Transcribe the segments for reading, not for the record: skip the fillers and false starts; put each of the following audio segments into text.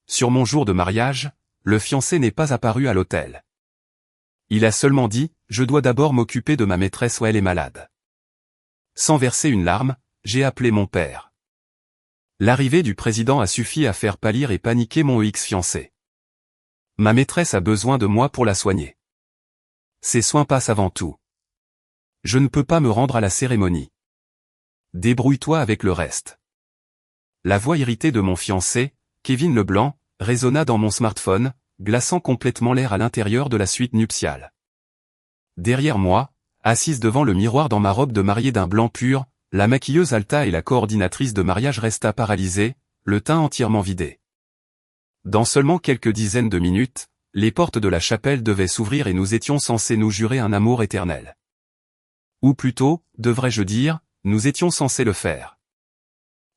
Sur mon jour de mariage, le fiancé n'est pas apparu à l'hôtel. Il a seulement dit, je dois d'abord m'occuper de ma maîtresse ou elle est malade. Sans verser une larme, j'ai appelé mon père. L'arrivée du président a suffi à faire pâlir et paniquer mon ex-fiancé. Ma maîtresse a besoin de moi pour la soigner. Ses soins passent avant tout. Je ne peux pas me rendre à la cérémonie. Débrouille-toi avec le reste. La voix irritée de mon fiancé, Kevin Leblanc, résonna dans mon smartphone, glaçant complètement l'air à l'intérieur de la suite nuptiale. Derrière moi, assise devant le miroir dans ma robe de mariée d'un blanc pur, la maquilleuse Alta et la coordinatrice de mariage resta paralysée, le teint entièrement vidé. Dans seulement quelques dizaines de minutes, les portes de la chapelle devaient s'ouvrir et nous étions censés nous jurer un amour éternel. Ou plutôt, devrais-je dire, nous étions censés le faire.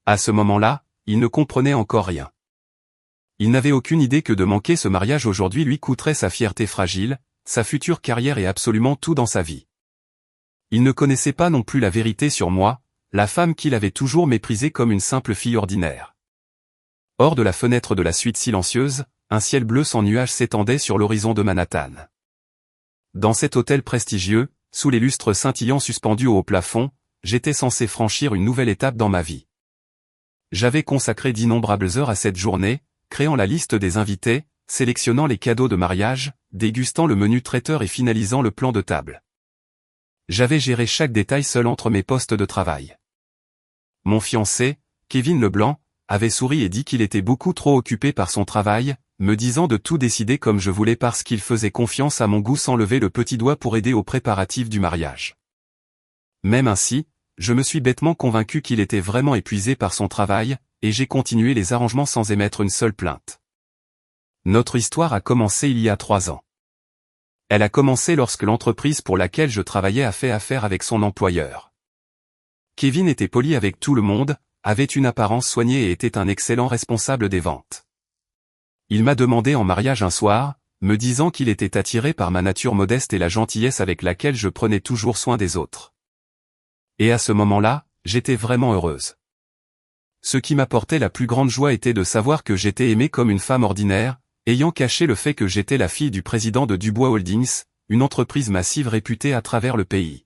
À ce moment-là, il ne comprenait encore rien. Il n'avait aucune idée que de manquer ce mariage aujourd'hui lui coûterait sa fierté fragile, sa future carrière et absolument tout dans sa vie. Il ne connaissait pas non plus la vérité sur moi, la femme qu'il avait toujours méprisée comme une simple fille ordinaire. Hors de la fenêtre de la suite silencieuse, un ciel bleu sans nuages s'étendait sur l'horizon de Manhattan. Dans cet hôtel prestigieux, sous les lustres scintillants suspendus au haut plafond, j'étais censé franchir une nouvelle étape dans ma vie. J'avais consacré d'innombrables heures à cette journée, créant la liste des invités, sélectionnant les cadeaux de mariage, dégustant le menu traiteur et finalisant le plan de table. J'avais géré chaque détail seul entre mes postes de travail. Mon fiancé, Kevin Leblanc, avait souri et dit qu'il était beaucoup trop occupé par son travail, me disant de tout décider comme je voulais parce qu'il faisait confiance à mon goût sans lever le petit doigt pour aider aux préparatifs du mariage. Même ainsi, je me suis bêtement convaincu qu'il était vraiment épuisé par son travail, et j'ai continué les arrangements sans émettre une seule plainte. Notre histoire a commencé il y a 3 ans. Elle a commencé lorsque l'entreprise pour laquelle je travaillais a fait affaire avec son employeur. Kevin était poli avec tout le monde, avait une apparence soignée et était un excellent responsable des ventes. Il m'a demandé en mariage un soir, me disant qu'il était attiré par ma nature modeste et la gentillesse avec laquelle je prenais toujours soin des autres. Et à ce moment-là, j'étais vraiment heureuse. Ce qui m'apportait la plus grande joie était de savoir que j'étais aimée comme une femme ordinaire, ayant caché le fait que j'étais la fille du président de Dubois Holdings, une entreprise massive réputée à travers le pays.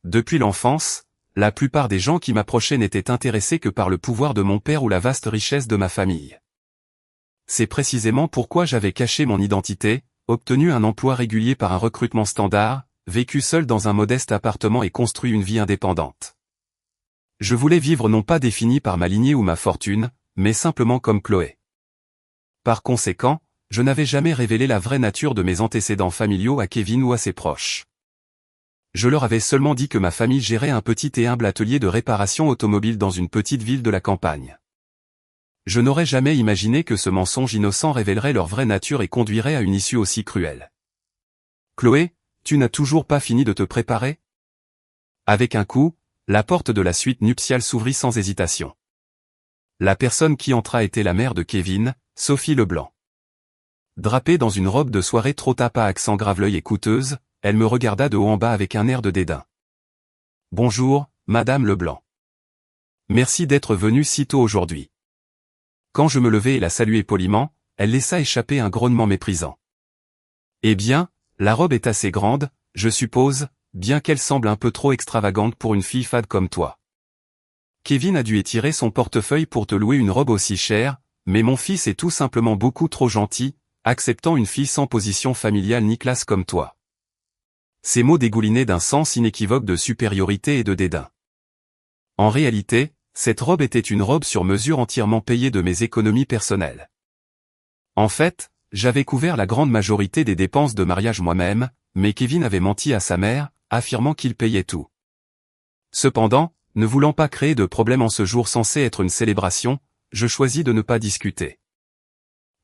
Depuis l'enfance, la plupart des gens qui m'approchaient n'étaient intéressés que par le pouvoir de mon père ou la vaste richesse de ma famille. C'est précisément pourquoi j'avais caché mon identité, obtenu un emploi régulier par un recrutement standard, vécu seul dans un modeste appartement et construit une vie indépendante. Je voulais vivre non pas défini par ma lignée ou ma fortune, mais simplement comme Chloé. Par conséquent, je n'avais jamais révélé la vraie nature de mes antécédents familiaux à Kevin ou à ses proches. Je leur avais seulement dit que ma famille gérait un petit et humble atelier de réparation automobile dans une petite ville de la campagne. Je n'aurais jamais imaginé que ce mensonge innocent révélerait leur vraie nature et conduirait à une issue aussi cruelle. Chloé, tu n'as toujours pas fini de te préparer? Avec un coup, la porte de la suite nuptiale s'ouvrit sans hésitation. La personne qui entra était la mère de Kevin, Sophie Leblanc. Drapée dans une robe de soirée trop tape à accent graveleuil et coûteuse, elle me regarda de haut en bas avec un air de dédain. « Bonjour, Madame Leblanc. Merci d'être venue si tôt aujourd'hui. » Quand je me levai et la saluai poliment, elle laissa échapper un grognement méprisant. « Eh bien, la robe est assez grande, je suppose, bien qu'elle semble un peu trop extravagante pour une fille fade comme toi. Kevin a dû étirer son portefeuille pour te louer une robe aussi chère, mais mon fils est tout simplement beaucoup trop gentil, acceptant une fille sans position familiale ni classe comme toi. » Ces mots dégoulinaient d'un sens inéquivoque de supériorité et de dédain. En réalité, cette robe était une robe sur mesure entièrement payée de mes économies personnelles. En fait, j'avais couvert la grande majorité des dépenses de mariage moi-même, mais Kevin avait menti à sa mère, affirmant qu'il payait tout. Cependant, ne voulant pas créer de problème en ce jour censé être une célébration, je choisis de ne pas discuter.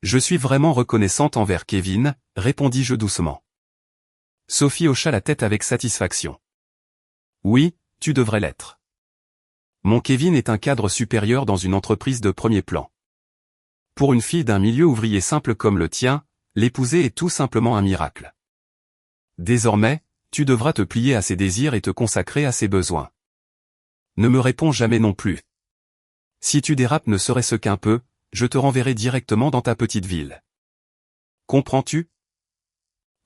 Je suis vraiment reconnaissante envers Kevin, répondis-je doucement. Sophie hocha la tête avec satisfaction. Oui, tu devrais l'être. Mon Kevin est un cadre supérieur dans une entreprise de premier plan. Pour une fille d'un milieu ouvrier simple comme le tien, l'épouser est tout simplement un miracle. Désormais, tu devras te plier à ses désirs et te consacrer à ses besoins. Ne me réponds jamais non plus. Si tu dérapes ne serait-ce qu'un peu, je te renverrai directement dans ta petite ville. Comprends-tu?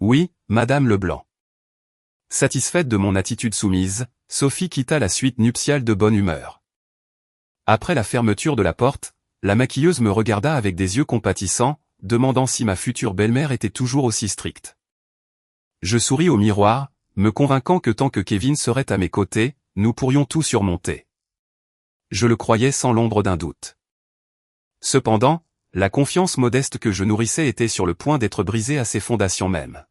Oui, Madame Leblanc. Satisfaite de mon attitude soumise, Sophie quitta la suite nuptiale de bonne humeur. Après la fermeture de la porte, la maquilleuse me regarda avec des yeux compatissants, demandant si ma future belle-mère était toujours aussi stricte. Je souris au miroir, me convainquant que tant que Kevin serait à mes côtés, nous pourrions tout surmonter. Je le croyais sans l'ombre d'un doute. Cependant, la confiance modeste que je nourrissais était sur le point d'être brisée à ses fondations mêmes.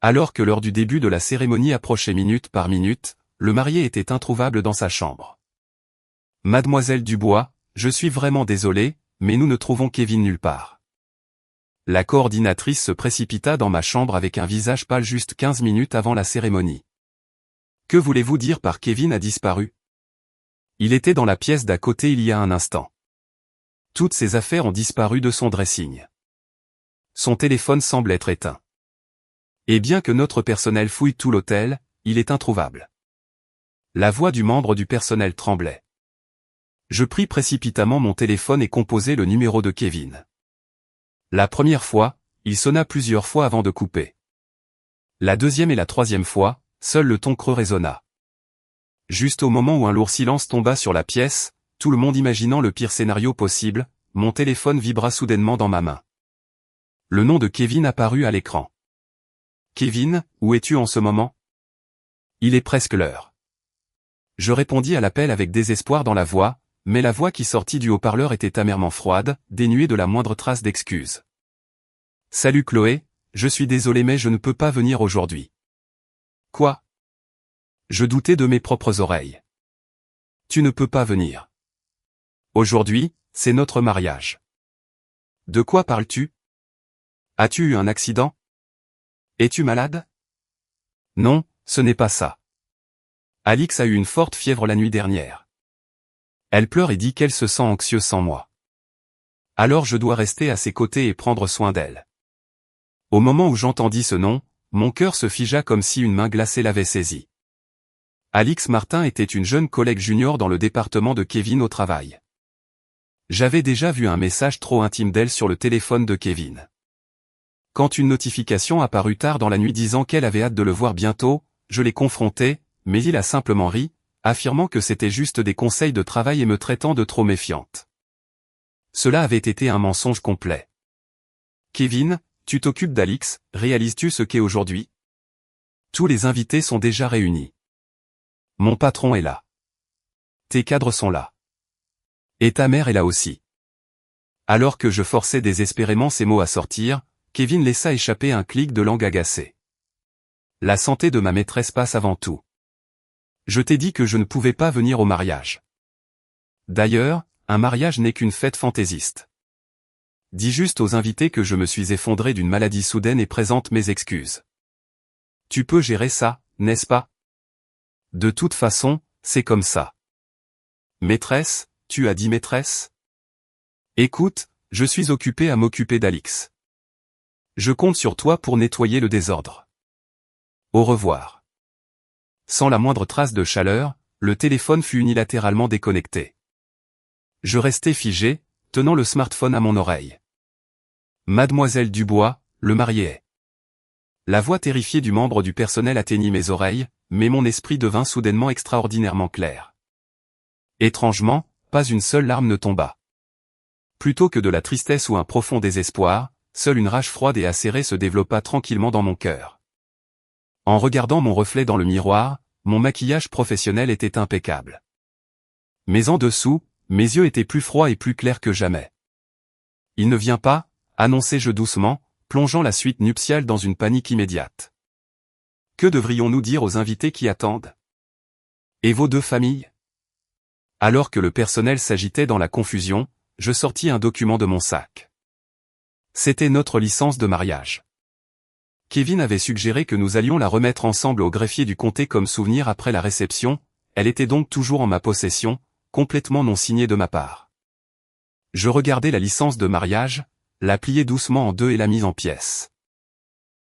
Alors que l'heure du début de la cérémonie approchait minute par minute, le marié était introuvable dans sa chambre. Mademoiselle Dubois, je suis vraiment désolé, mais nous ne trouvons Kevin nulle part. La coordinatrice se précipita dans ma chambre avec un visage pâle juste 15 minutes avant la cérémonie. Que voulez-vous dire par Kevin a disparu? Il était dans la pièce d'à côté il y a un instant. Toutes ses affaires ont disparu de son dressing. Son téléphone semble être éteint. Et bien que notre personnel fouille tout l'hôtel, il est introuvable. La voix du membre du personnel tremblait. Je pris précipitamment mon téléphone et composai le numéro de Kevin. La première fois, il sonna plusieurs fois avant de couper. La deuxième et la troisième fois, seul le ton creux résonna. Juste au moment où un lourd silence tomba sur la pièce, tout le monde imaginant le pire scénario possible, mon téléphone vibra soudainement dans ma main. Le nom de Kevin apparut à l'écran. Kevin, où es-tu en ce moment? Il est presque l'heure. Je répondis à l'appel avec désespoir dans la voix, mais la voix qui sortit du haut-parleur était amèrement froide, dénuée de la moindre trace d'excuse. Salut Chloé, je suis désolé mais je ne peux pas venir aujourd'hui. Quoi? Je doutais de mes propres oreilles. Tu ne peux pas venir. Aujourd'hui, c'est notre mariage. De quoi parles-tu? As-tu eu un accident? Es-tu malade? Non, ce n'est pas ça. Alix a eu une forte fièvre la nuit dernière. Elle pleure et dit qu'elle se sent anxieuse sans moi. Alors je dois rester à ses côtés et prendre soin d'elle. Au moment où j'entendis ce nom, mon cœur se figea comme si une main glacée l'avait saisi. Alix Martin était une jeune collègue junior dans le département de Kevin au travail. J'avais déjà vu un message trop intime d'elle sur le téléphone de Kevin. Quand une notification apparut tard dans la nuit disant qu'elle avait hâte de le voir bientôt, je l'ai confronté, mais il a simplement ri, affirmant que c'était juste des conseils de travail et me traitant de trop méfiante. Cela avait été un mensonge complet. Kevin, tu t'occupes d'Alix, réalises-tu ce qu'est aujourd'hui? Tous les invités sont déjà réunis. Mon patron est là. Tes cadres sont là. Et ta mère est là aussi. Alors que je forçais désespérément ces mots à sortir, Kevin laissa échapper un clic de langue agacé. La santé de ma maîtresse passe avant tout. Je t'ai dit que je ne pouvais pas venir au mariage. D'ailleurs, un mariage n'est qu'une fête fantaisiste. Dis juste aux invités que je me suis effondré d'une maladie soudaine et présente mes excuses. Tu peux gérer ça, n'est-ce pas? De toute façon, c'est comme ça. Maîtresse, tu as dit maîtresse? Écoute, je suis occupé à m'occuper d'Alix. Je compte sur toi pour nettoyer le désordre. Au revoir. Sans la moindre trace de chaleur, le téléphone fut unilatéralement déconnecté. Je restai figé, tenant le smartphone à mon oreille. Mademoiselle Dubois, le marié est. La voix terrifiée du membre du personnel atteignit mes oreilles, mais mon esprit devint soudainement extraordinairement clair. Étrangement, pas une seule larme ne tomba. Plutôt que de la tristesse ou un profond désespoir, seule une rage froide et acérée se développa tranquillement dans mon cœur. En regardant mon reflet dans le miroir, mon maquillage professionnel était impeccable. Mais en dessous, mes yeux étaient plus froids et plus clairs que jamais. Il ne vient pas, annonçai-je doucement, plongeant la suite nuptiale dans une panique immédiate. Que devrions-nous dire aux invités qui attendent? Et vos deux familles? Alors que le personnel s'agitait dans la confusion, je sortis un document de mon sac. C'était notre licence de mariage. Kevin avait suggéré que nous allions la remettre ensemble au greffier du comté comme souvenir après la réception, elle était donc toujours en ma possession, complètement non signée de ma part. Je regardai la licence de mariage, la pliai doucement en deux et la mis en pièces.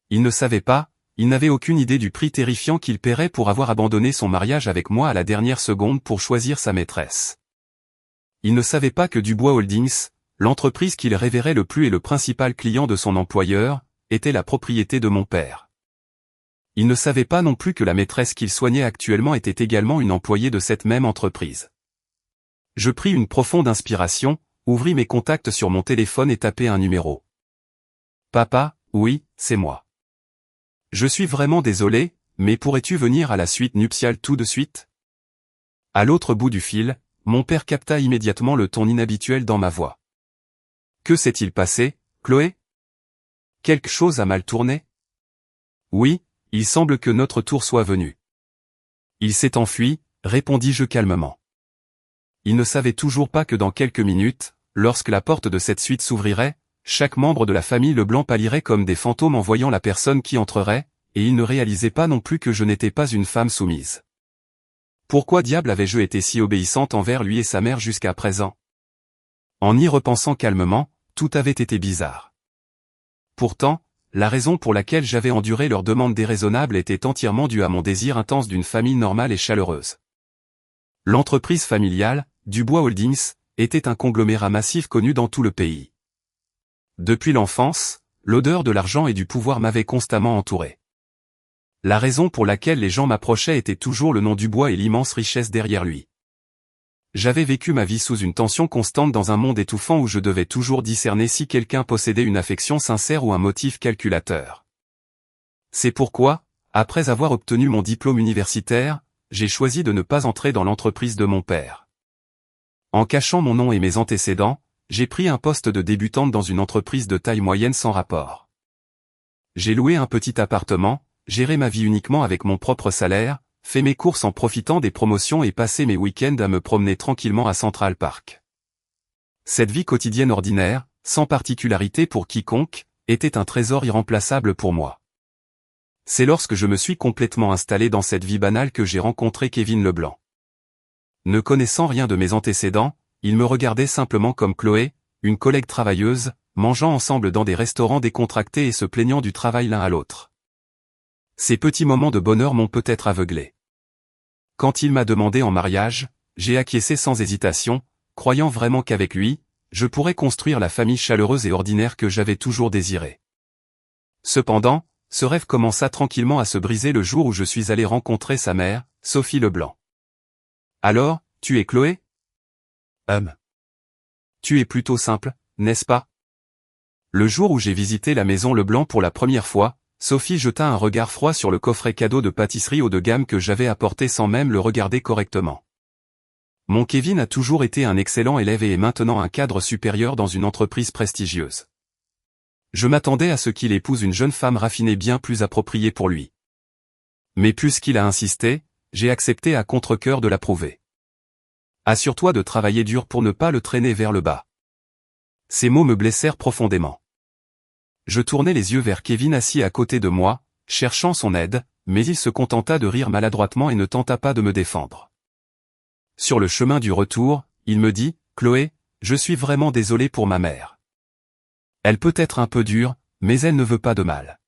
Il ne savait pas, il n'avait aucune idée du prix terrifiant qu'il paierait pour avoir abandonné son mariage avec moi à la dernière seconde pour choisir sa maîtresse. Il ne savait pas que Dubois Holdings, l'entreprise qu'il révérait le plus et le principal client de son employeur, était la propriété de mon père. Il ne savait pas non plus que la maîtresse qu'il soignait actuellement était également une employée de cette même entreprise. Je pris une profonde inspiration, ouvris mes contacts sur mon téléphone et tapai un numéro. Papa, oui, c'est moi. Je suis vraiment désolé, mais pourrais-tu venir à la suite nuptiale tout de suite? À l'autre bout du fil, mon père capta immédiatement le ton inhabituel dans ma voix. Que s'est-il passé, Chloé? Quelque chose a mal tourné? Oui, il semble que notre tour soit venu. Il s'est enfui, répondis-je calmement. Il ne savait toujours pas que dans quelques minutes, lorsque la porte de cette suite s'ouvrirait, chaque membre de la famille Leblanc pâlirait comme des fantômes en voyant la personne qui entrerait, et il ne réalisait pas non plus que je n'étais pas une femme soumise. Pourquoi diable avais-je été si obéissante envers lui et sa mère jusqu'à présent? En y repensant calmement, tout avait été bizarre. Pourtant, la raison pour laquelle j'avais enduré leurs demandes déraisonnables était entièrement due à mon désir intense d'une famille normale et chaleureuse. L'entreprise familiale, Dubois Holdings, était un conglomérat massif connu dans tout le pays. Depuis l'enfance, l'odeur de l'argent et du pouvoir m'avait constamment entouré. La raison pour laquelle les gens m'approchaient était toujours le nom Dubois et l'immense richesse derrière lui. J'avais vécu ma vie sous une tension constante dans un monde étouffant où je devais toujours discerner si quelqu'un possédait une affection sincère ou un motif calculateur. C'est pourquoi, après avoir obtenu mon diplôme universitaire, j'ai choisi de ne pas entrer dans l'entreprise de mon père. En cachant mon nom et mes antécédents, j'ai pris un poste de débutante dans une entreprise de taille moyenne sans rapport. J'ai loué un petit appartement, géré ma vie uniquement avec mon propre salaire, fait mes courses en profitant des promotions et passé mes week-ends à me promener tranquillement à Central Park. Cette vie quotidienne ordinaire, sans particularité pour quiconque, était un trésor irremplaçable pour moi. C'est lorsque je me suis complètement installé dans cette vie banale que j'ai rencontré Kevin Leblanc. Ne connaissant rien de mes antécédents, il me regardait simplement comme Chloé, une collègue travailleuse, mangeant ensemble dans des restaurants décontractés et se plaignant du travail l'un à l'autre. Ces petits moments de bonheur m'ont peut-être aveuglé. Quand il m'a demandé en mariage, j'ai acquiescé sans hésitation, croyant vraiment qu'avec lui, je pourrais construire la famille chaleureuse et ordinaire que j'avais toujours désirée. Cependant, ce rêve commença tranquillement à se briser le jour où je suis allé rencontrer sa mère, Sophie Leblanc. Alors, tu es Chloé? Tu es plutôt simple, n'est-ce pas? Le jour où j'ai visité la maison Leblanc pour la première fois, Sophie jeta un regard froid sur le coffret cadeau de pâtisserie haut de gamme que j'avais apporté sans même le regarder correctement. Mon Kevin a toujours été un excellent élève et est maintenant un cadre supérieur dans une entreprise prestigieuse. Je m'attendais à ce qu'il épouse une jeune femme raffinée bien plus appropriée pour lui. Mais puisqu'il a insisté, j'ai accepté à contre-cœur de l'approuver. Assure-toi de travailler dur pour ne pas le traîner vers le bas. Ces mots me blessèrent profondément. Je tournai les yeux vers Kevin assis à côté de moi, cherchant son aide, mais il se contenta de rire maladroitement et ne tenta pas de me défendre. Sur le chemin du retour, il me dit, « Chloé, je suis vraiment désolé pour ma mère. Elle peut être un peu dure, mais elle ne veut pas de mal.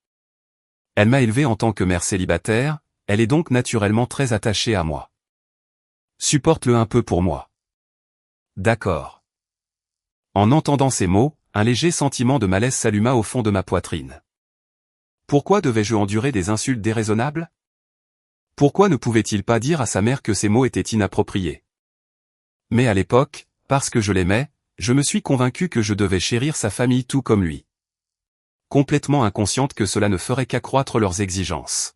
Elle m'a élevé en tant que mère célibataire, elle est donc naturellement très attachée à moi. Supporte-le un peu pour moi. » D'accord. En entendant ces mots, un léger sentiment de malaise s'alluma au fond de ma poitrine. Pourquoi devais-je endurer des insultes déraisonnables? Pourquoi ne pouvait-il pas dire à sa mère que ces mots étaient inappropriés? Mais à l'époque, parce que je l'aimais, je me suis convaincu que je devais chérir sa famille tout comme lui. Complètement inconsciente que cela ne ferait qu'accroître leurs exigences.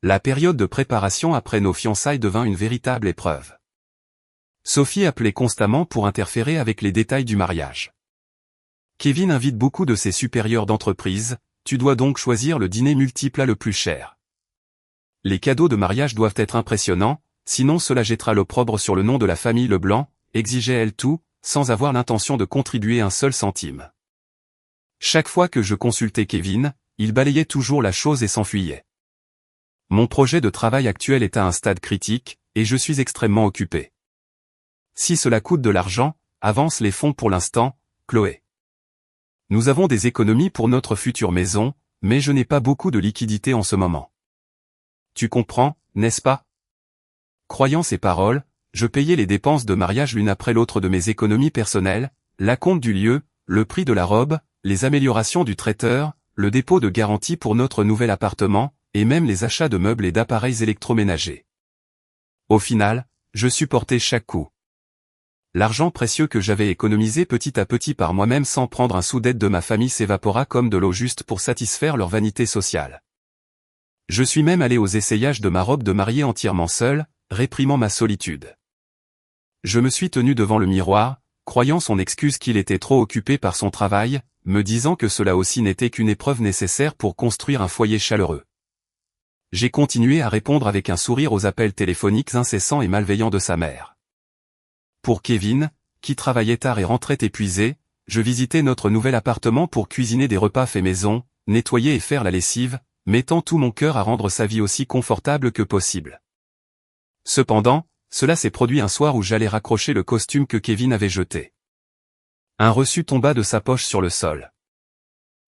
La période de préparation après nos fiançailles devint une véritable épreuve. Sophie appelait constamment pour interférer avec les détails du mariage. Kevin invite beaucoup de ses supérieurs d'entreprise, tu dois donc choisir le dîner multiple le plus cher. Les cadeaux de mariage doivent être impressionnants, sinon cela jettera l'opprobre sur le nom de la famille Leblanc, exigeait-elle tout, sans avoir l'intention de contribuer un seul centime. Chaque fois que je consultais Kevin, il balayait toujours la chose et s'enfuyait. Mon projet de travail actuel est à un stade critique, et je suis extrêmement occupé. Si cela coûte de l'argent, avance les fonds pour l'instant, Chloé. Nous avons des économies pour notre future maison, mais je n'ai pas beaucoup de liquidités en ce moment. Tu comprends, n'est-ce pas? Croyant ces paroles, je payais les dépenses de mariage l'une après l'autre de mes économies personnelles, l'acompte du lieu, le prix de la robe, les améliorations du traiteur, le dépôt de garantie pour notre nouvel appartement, et même les achats de meubles et d'appareils électroménagers. Au final, je supportais chaque coup. L'argent précieux que j'avais économisé petit à petit par moi-même sans prendre un sou d'aide de ma famille s'évapora comme de l'eau juste pour satisfaire leur vanité sociale. Je suis même allé aux essayages de ma robe de mariée entièrement seul, réprimant ma solitude. Je me suis tenu devant le miroir, croyant son excuse qu'il était trop occupé par son travail, me disant que cela aussi n'était qu'une épreuve nécessaire pour construire un foyer chaleureux. J'ai continué à répondre avec un sourire aux appels téléphoniques incessants et malveillants de sa mère. Pour Kevin, qui travaillait tard et rentrait épuisé, je visitais notre nouvel appartement pour cuisiner des repas faits maison, nettoyer et faire la lessive, mettant tout mon cœur à rendre sa vie aussi confortable que possible. Cependant, cela s'est produit un soir où j'allais raccrocher le costume que Kevin avait jeté. Un reçu tomba de sa poche sur le sol.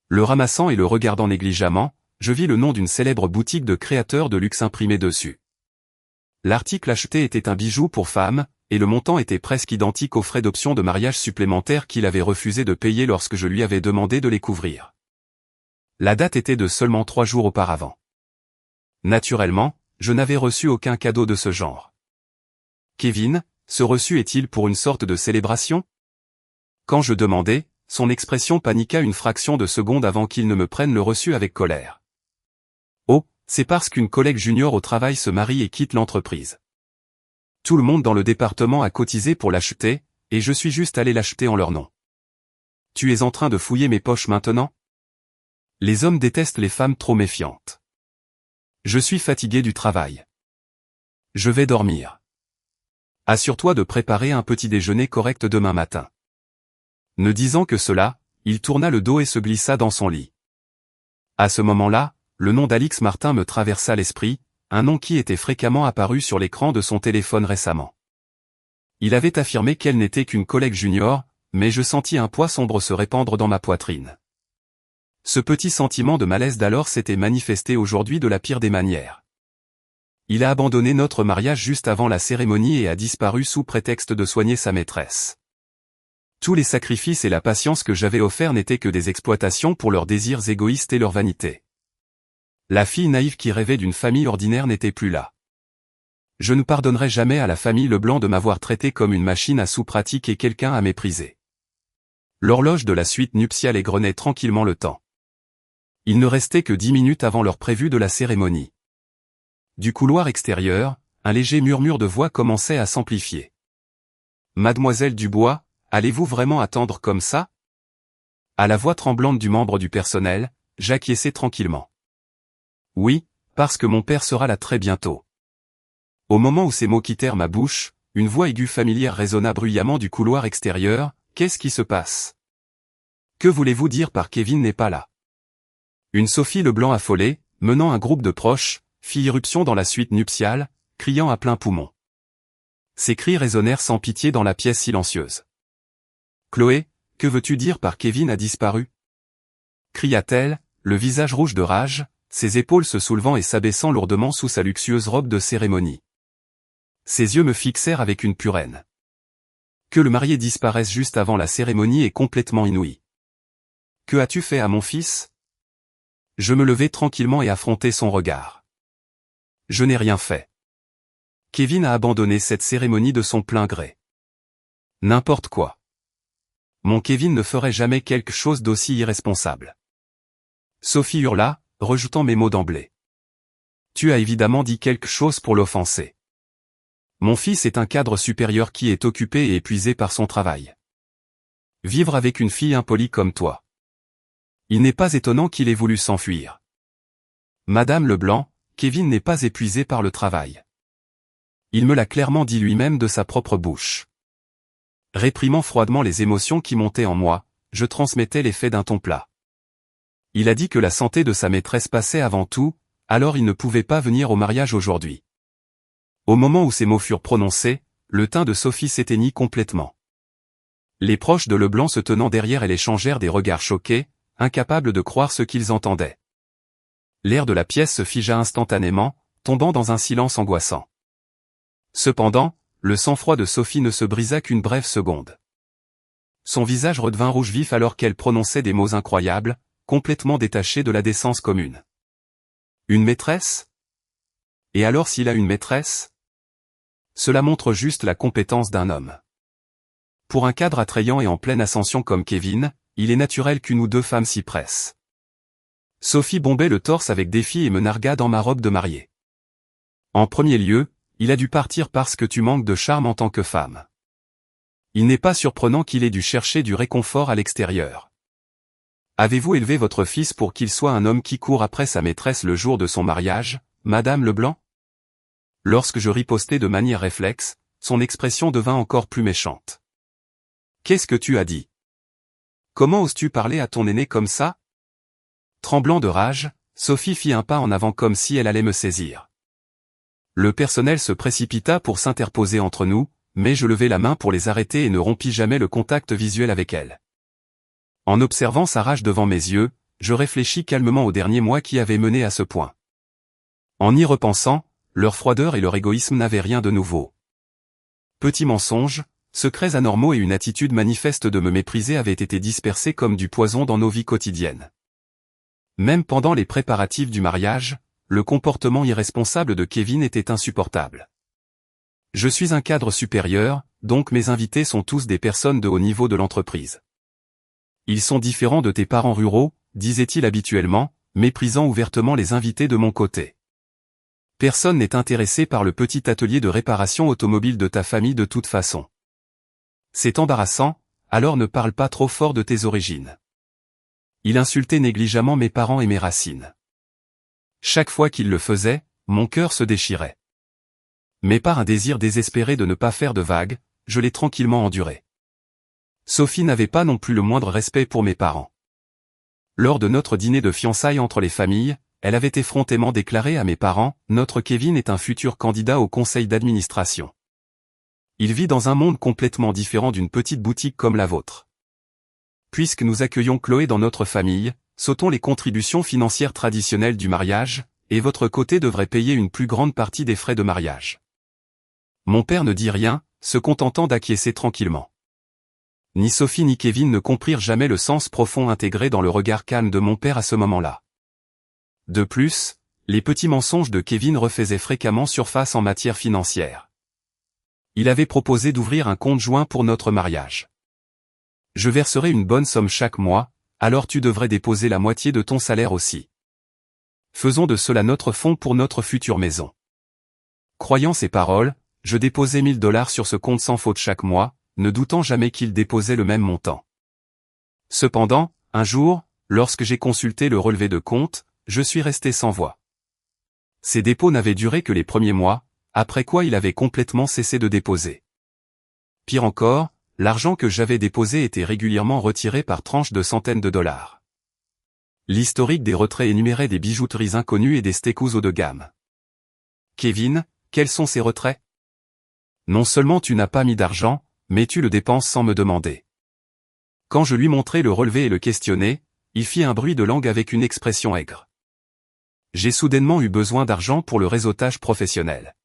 Le ramassant et le regardant négligemment, je vis le nom d'une célèbre boutique de créateurs de luxe imprimé dessus. L'article acheté était un bijou pour femme, et le montant était presque identique aux frais d'option de mariage supplémentaires qu'il avait refusé de payer lorsque je lui avais demandé de les couvrir. La date était de seulement 3 jours auparavant. Naturellement, je n'avais reçu aucun cadeau de ce genre. Kevin, ce reçu est-il pour une sorte de célébration? Quand je demandai, son expression paniqua une fraction de seconde avant qu'il ne me prenne le reçu avec colère. Oh, c'est parce qu'une collègue junior au travail se marie et quitte l'entreprise. Tout le monde dans le département a cotisé pour l'acheter, et je suis juste allé l'acheter en leur nom. Tu es en train de fouiller mes poches maintenant? Les hommes détestent les femmes trop méfiantes. Je suis fatigué du travail. Je vais dormir. Assure-toi de préparer un petit déjeuner correct demain matin. Ne disant que cela, il tourna le dos et se glissa dans son lit. À ce moment-là, le nom d'Alix Martin me traversa l'esprit, un nom qui était fréquemment apparu sur l'écran de son téléphone récemment. Il avait affirmé qu'elle n'était qu'une collègue junior, mais je sentis un poids sombre se répandre dans ma poitrine. Ce petit sentiment de malaise d'alors s'était manifesté aujourd'hui de la pire des manières. Il a abandonné notre mariage juste avant la cérémonie et a disparu sous prétexte de soigner sa maîtresse. Tous les sacrifices et la patience que j'avais offerts n'étaient que des exploitations pour leurs désirs égoïstes et leur vanité. La fille naïve qui rêvait d'une famille ordinaire n'était plus là. Je ne pardonnerai jamais à la famille Leblanc de m'avoir traité comme une machine à sous et quelqu'un à mépriser. L'horloge de la suite nuptiale égrenait tranquillement le temps. Il ne restait que 10 minutes avant l'heure prévue de la cérémonie. Du couloir extérieur, un léger murmure de voix commençait à s'amplifier. Mademoiselle Dubois, allez-vous vraiment attendre comme ça? À la voix tremblante du membre du personnel, j'acquiesçai tranquillement. Oui, parce que mon père sera là très bientôt. Au moment où ces mots quittèrent ma bouche, une voix aiguë familière résonna bruyamment du couloir extérieur. Qu'est-ce qui se passe? Que voulez-vous dire par Kevin n'est pas là? Une Sophie Leblanc affolée, menant un groupe de proches, fit irruption dans la suite nuptiale, criant à plein poumon. Ces cris résonnèrent sans pitié dans la pièce silencieuse. Chloé, que veux-tu dire par Kevin a disparu? Cria-t-elle, le visage rouge de rage, ses épaules se soulevant et s'abaissant lourdement sous sa luxueuse robe de cérémonie. Ses yeux me fixèrent avec une pure haine. Que le marié disparaisse juste avant la cérémonie est complètement inouï. Que as-tu fait à mon fils? Je me levai tranquillement et affrontai son regard. Je n'ai rien fait. Kevin a abandonné cette cérémonie de son plein gré. N'importe quoi. Mon Kevin ne ferait jamais quelque chose d'aussi irresponsable. Sophie hurla, rejetant mes mots d'emblée. Tu as évidemment dit quelque chose pour l'offenser. Mon fils est un cadre supérieur qui est occupé et épuisé par son travail. Vivre avec une fille impolie comme toi. Il n'est pas étonnant qu'il ait voulu s'enfuir. Madame Leblanc, Kevin n'est pas épuisé par le travail. Il me l'a clairement dit lui-même de sa propre bouche. Réprimant froidement les émotions qui montaient en moi, je transmettais les faits d'un ton plat. Il a dit que la santé de sa maîtresse passait avant tout, alors il ne pouvait pas venir au mariage aujourd'hui. Au moment où ces mots furent prononcés, le teint de Sophie s'éteignit complètement. Les proches de Leblanc se tenant derrière elle échangèrent des regards choqués, incapables de croire ce qu'ils entendaient. L'air de la pièce se figea instantanément, tombant dans un silence angoissant. Cependant, le sang-froid de Sophie ne se brisa qu'une brève seconde. Son visage redevint rouge vif alors qu'elle prononçait des mots incroyables, complètement détachés de la décence commune. Une maîtresse? Et alors s'il a une maîtresse? Cela montre juste la compétence d'un homme. Pour un cadre attrayant et en pleine ascension comme Kevin, il est naturel qu'une ou deux femmes s'y pressent. Sophie bombait le torse avec défi et me nargua dans ma robe de mariée. En premier lieu, il a dû partir parce que tu manques de charme en tant que femme. Il n'est pas surprenant qu'il ait dû chercher du réconfort à l'extérieur. Avez-vous élevé votre fils pour qu'il soit un homme qui court après sa maîtresse le jour de son mariage, Madame Leblanc? Lorsque je ripostai de manière réflexe, son expression devint encore plus méchante. Qu'est-ce que tu as dit? Comment oses-tu parler à ton aîné comme ça? Tremblant de rage, Sophie fit un pas en avant comme si elle allait me saisir. Le personnel se précipita pour s'interposer entre nous, mais je levai la main pour les arrêter et ne rompis jamais le contact visuel avec elle. En observant sa rage devant mes yeux, je réfléchis calmement aux derniers mois qui avaient mené à ce point. En y repensant, leur froideur et leur égoïsme n'avaient rien de nouveau. Petits mensonges, secrets anormaux et une attitude manifeste de me mépriser avaient été dispersés comme du poison dans nos vies quotidiennes. Même pendant les préparatifs du mariage, le comportement irresponsable de Kevin était insupportable. Je suis un cadre supérieur, donc mes invités sont tous des personnes de haut niveau de l'entreprise. Ils sont différents de tes parents ruraux, disait-il habituellement, méprisant ouvertement les invités de mon côté. Personne n'est intéressé par le petit atelier de réparation automobile de ta famille de toute façon. C'est embarrassant, alors ne parle pas trop fort de tes origines. Il insultait négligemment mes parents et mes racines. Chaque fois qu'il le faisait, mon cœur se déchirait. Mais par un désir désespéré de ne pas faire de vagues, je l'ai tranquillement enduré. Sophie n'avait pas non plus le moindre respect pour mes parents. Lors de notre dîner de fiançailles entre les familles, elle avait effrontément déclaré à mes parents, « Notre Kevin est un futur candidat au conseil d'administration. Il vit dans un monde complètement différent d'une petite boutique comme la vôtre. Puisque nous accueillons Chloé dans notre famille, sautons les contributions financières traditionnelles du mariage, et votre côté devrait payer une plus grande partie des frais de mariage. » Mon père ne dit rien, se contentant d'acquiescer tranquillement. Ni Sophie ni Kevin ne comprirent jamais le sens profond intégré dans le regard calme de mon père à ce moment-là. De plus, les petits mensonges de Kevin refaisaient fréquemment surface en matière financière. Il avait proposé d'ouvrir un compte joint pour notre mariage. Je verserai une bonne somme chaque mois, alors tu devrais déposer la moitié de ton salaire aussi. Faisons de cela notre fonds pour notre future maison. Croyant ces paroles, je déposai $1000 sur ce compte sans faute chaque mois, ne doutant jamais qu'il déposait le même montant. Cependant, un jour, lorsque j'ai consulté le relevé de compte, je suis resté sans voix. Ces dépôts n'avaient duré que les premiers mois, après quoi il avait complètement cessé de déposer. Pire encore, l'argent que j'avais déposé était régulièrement retiré par tranches de centaines de dollars. L'historique des retraits énumérait des bijouteries inconnues et des steakhouse haut de gamme. Kevin, quels sont ces retraits? Non seulement tu n'as pas mis d'argent, mais tu le dépenses sans me demander. Quand je lui montrai le relevé et le questionné, il fit un bruit de langue avec une expression aigre. J'ai soudainement eu besoin d'argent pour le réseautage professionnel.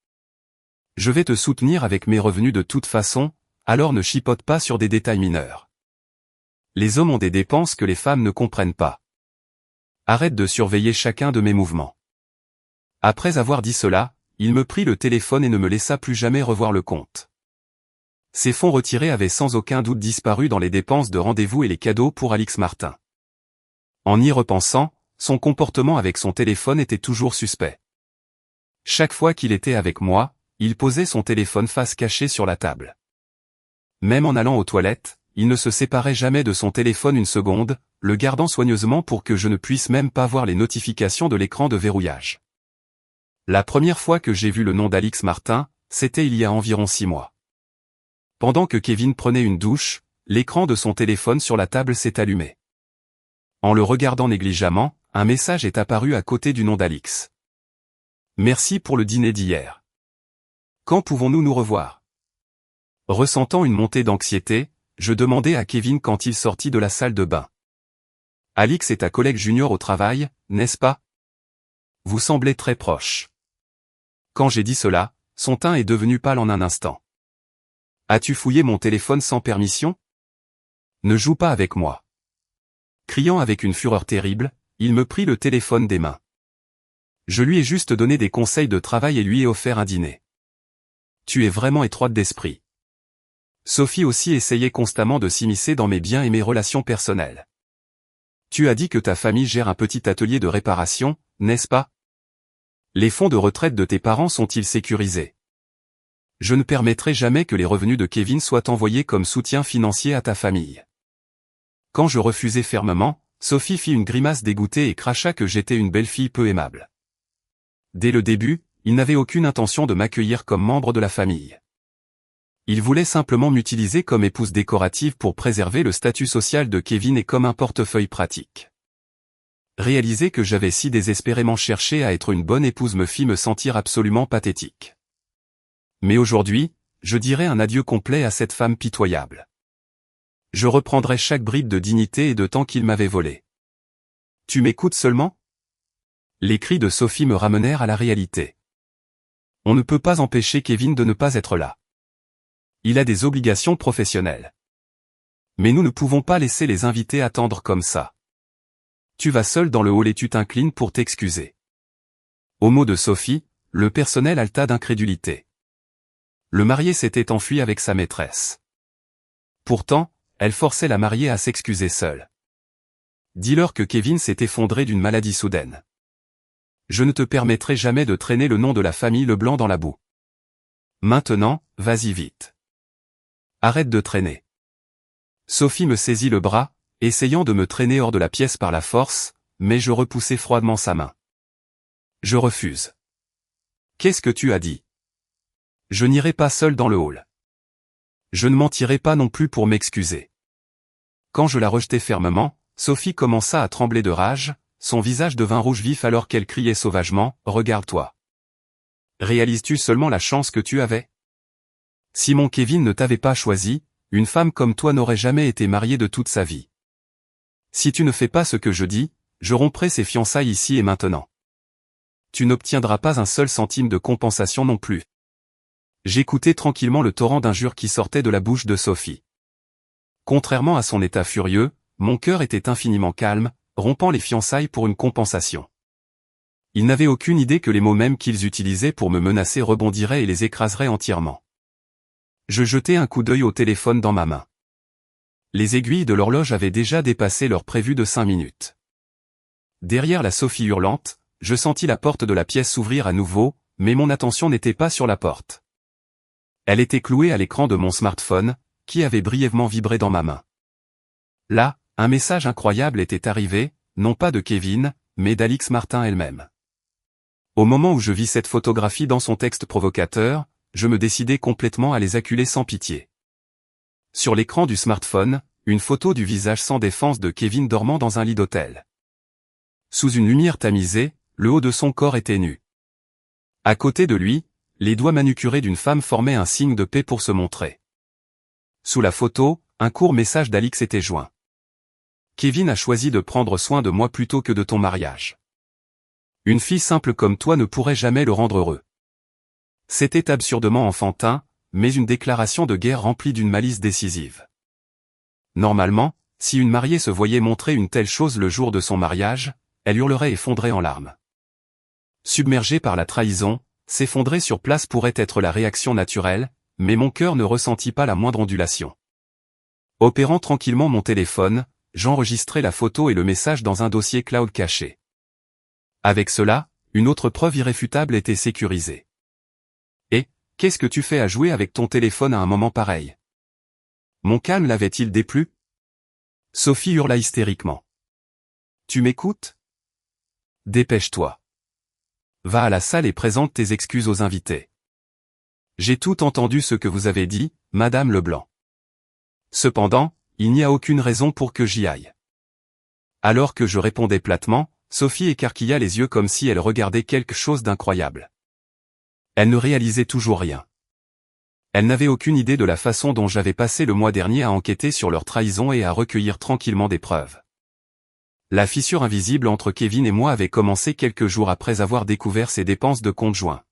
Je vais te soutenir avec mes revenus de toute façon, alors ne chipote pas sur des détails mineurs. Les hommes ont des dépenses que les femmes ne comprennent pas. Arrête de surveiller chacun de mes mouvements. Après avoir dit cela, il me prit le téléphone et ne me laissa plus jamais revoir le compte. Ces fonds retirés avaient sans aucun doute disparu dans les dépenses de rendez-vous et les cadeaux pour Alix Martin. En y repensant, son comportement avec son téléphone était toujours suspect. Chaque fois qu'il était avec moi, il posait son téléphone face cachée sur la table. Même en allant aux toilettes, il ne se séparait jamais de son téléphone une seconde, le gardant soigneusement pour que je ne puisse même pas voir les notifications de l'écran de verrouillage. La première fois que j'ai vu le nom d'Alix Martin, c'était il y a environ 6 mois. Pendant que Kevin prenait une douche, l'écran de son téléphone sur la table s'est allumé. En le regardant négligemment, un message est apparu à côté du nom d'Alix. Merci pour le dîner d'hier. Quand pouvons-nous nous revoir? Ressentant une montée d'anxiété, je demandai à Kevin quand il sortit de la salle de bain. Alix est ta collègue junior au travail, n'est-ce pas? Vous semblez très proches. Quand j'ai dit cela, son teint est devenu pâle en un instant. As-tu fouillé mon téléphone sans permission? Ne joue pas avec moi. Criant avec une fureur terrible, il me prit le téléphone des mains. Je lui ai juste donné des conseils de travail et lui ai offert un dîner. Tu es vraiment étroite d'esprit. Sophie aussi essayait constamment de s'immiscer dans mes biens et mes relations personnelles. Tu as dit que ta famille gère un petit atelier de réparation, n'est-ce pas? Les fonds de retraite de tes parents sont-ils sécurisés? Je ne permettrai jamais que les revenus de Kevin soient envoyés comme soutien financier à ta famille. Quand je refusai fermement, Sophie fit une grimace dégoûtée et cracha que j'étais une belle fille peu aimable. Dès le début, il n'avait aucune intention de m'accueillir comme membre de la famille. Il voulait simplement m'utiliser comme épouse décorative pour préserver le statut social de Kevin et comme un portefeuille pratique. Réaliser que j'avais si désespérément cherché à être une bonne épouse me fit me sentir absolument pathétique. Mais aujourd'hui, je dirais un adieu complet à cette femme pitoyable. Je reprendrai chaque bride de dignité et de temps qu'il m'avait volé. Tu m'écoutes seulement? Les cris de Sophie me ramenèrent à la réalité. On ne peut pas empêcher Kevin de ne pas être là. Il a des obligations professionnelles. Mais nous ne pouvons pas laisser les invités attendre comme ça. Tu vas seul dans le hall et tu t'inclines pour t'excuser. Au mot de Sophie, le personnel halta d'incrédulité. Le marié s'était enfui avec sa maîtresse. Pourtant, elle forçait la mariée à s'excuser seule. Dis-leur que Kevin s'est effondré d'une maladie soudaine. Je ne te permettrai jamais de traîner le nom de la famille Leblanc dans la boue. Maintenant, vas-y vite. Arrête de traîner. Sophie me saisit le bras, essayant de me traîner hors de la pièce par la force, mais je repoussai froidement sa main. Je refuse. Qu'est-ce que tu as dit? Je n'irai pas seul dans le hall. Je ne mentirai pas non plus pour m'excuser. Quand je la rejetai fermement, Sophie commença à trembler de rage, son visage devint rouge vif alors qu'elle criait sauvagement, « Regarde-toi. Réalises-tu seulement la chance que tu avais? Si mon Kevin ne t'avait pas choisi, une femme comme toi n'aurait jamais été mariée de toute sa vie. Si tu ne fais pas ce que je dis, je romprai ces fiançailles ici et maintenant. Tu n'obtiendras pas un seul centime de compensation non plus. » J'écoutais tranquillement le torrent d'injures qui sortait de la bouche de Sophie. Contrairement à son état furieux, mon cœur était infiniment calme, rompant les fiançailles pour une compensation. Ils n'avaient aucune idée que les mots mêmes qu'ils utilisaient pour me menacer rebondiraient et les écraseraient entièrement. Je jetai un coup d'œil au téléphone dans ma main. Les aiguilles de l'horloge avaient déjà dépassé l'heure prévue de 5 minutes. Derrière la Sophie hurlante, je sentis la porte de la pièce s'ouvrir à nouveau, mais mon attention n'était pas sur la porte. Elle était clouée à l'écran de mon smartphone, qui avait brièvement vibré dans ma main. Là, un message incroyable était arrivé, non pas de Kevin, mais d'Alix Martin elle-même. Au moment où je vis cette photographie dans son texte provocateur, je me décidai complètement à les acculer sans pitié. Sur l'écran du smartphone, une photo du visage sans défense de Kevin dormant dans un lit d'hôtel. Sous une lumière tamisée, le haut de son corps était nu. À côté de lui, les doigts manucurés d'une femme formaient un signe de paix pour se montrer. Sous la photo, un court message d'Alix était joint. Kevin a choisi de prendre soin de moi plutôt que de ton mariage. Une fille simple comme toi ne pourrait jamais le rendre heureux. C'était absurdement enfantin, mais une déclaration de guerre remplie d'une malice décisive. Normalement, si une mariée se voyait montrer une telle chose le jour de son mariage, elle hurlerait et fondrait en larmes. Submergée par la trahison, s'effondrer sur place pourrait être la réaction naturelle, mais mon cœur ne ressentit pas la moindre ondulation. Opérant tranquillement mon téléphone, j'enregistrai la photo et le message dans un dossier cloud caché. Avec cela, une autre preuve irréfutable était sécurisée. Et, qu'est-ce que tu fais à jouer avec ton téléphone à un moment pareil? Mon calme l'avait-il déplu? Sophie hurla hystériquement. Tu m'écoutes? Dépêche-toi. Va à la salle et présente tes excuses aux invités. J'ai tout entendu ce que vous avez dit, Madame Leblanc. Cependant, il n'y a aucune raison pour que j'y aille. Alors que je répondais platement, Sophie écarquilla les yeux comme si elle regardait quelque chose d'incroyable. Elle ne réalisait toujours rien. Elle n'avait aucune idée de la façon dont j'avais passé le mois dernier à enquêter sur leur trahison et à recueillir tranquillement des preuves. La fissure invisible entre Kevin et moi avait commencé quelques jours après avoir découvert ses dépenses de compte joint.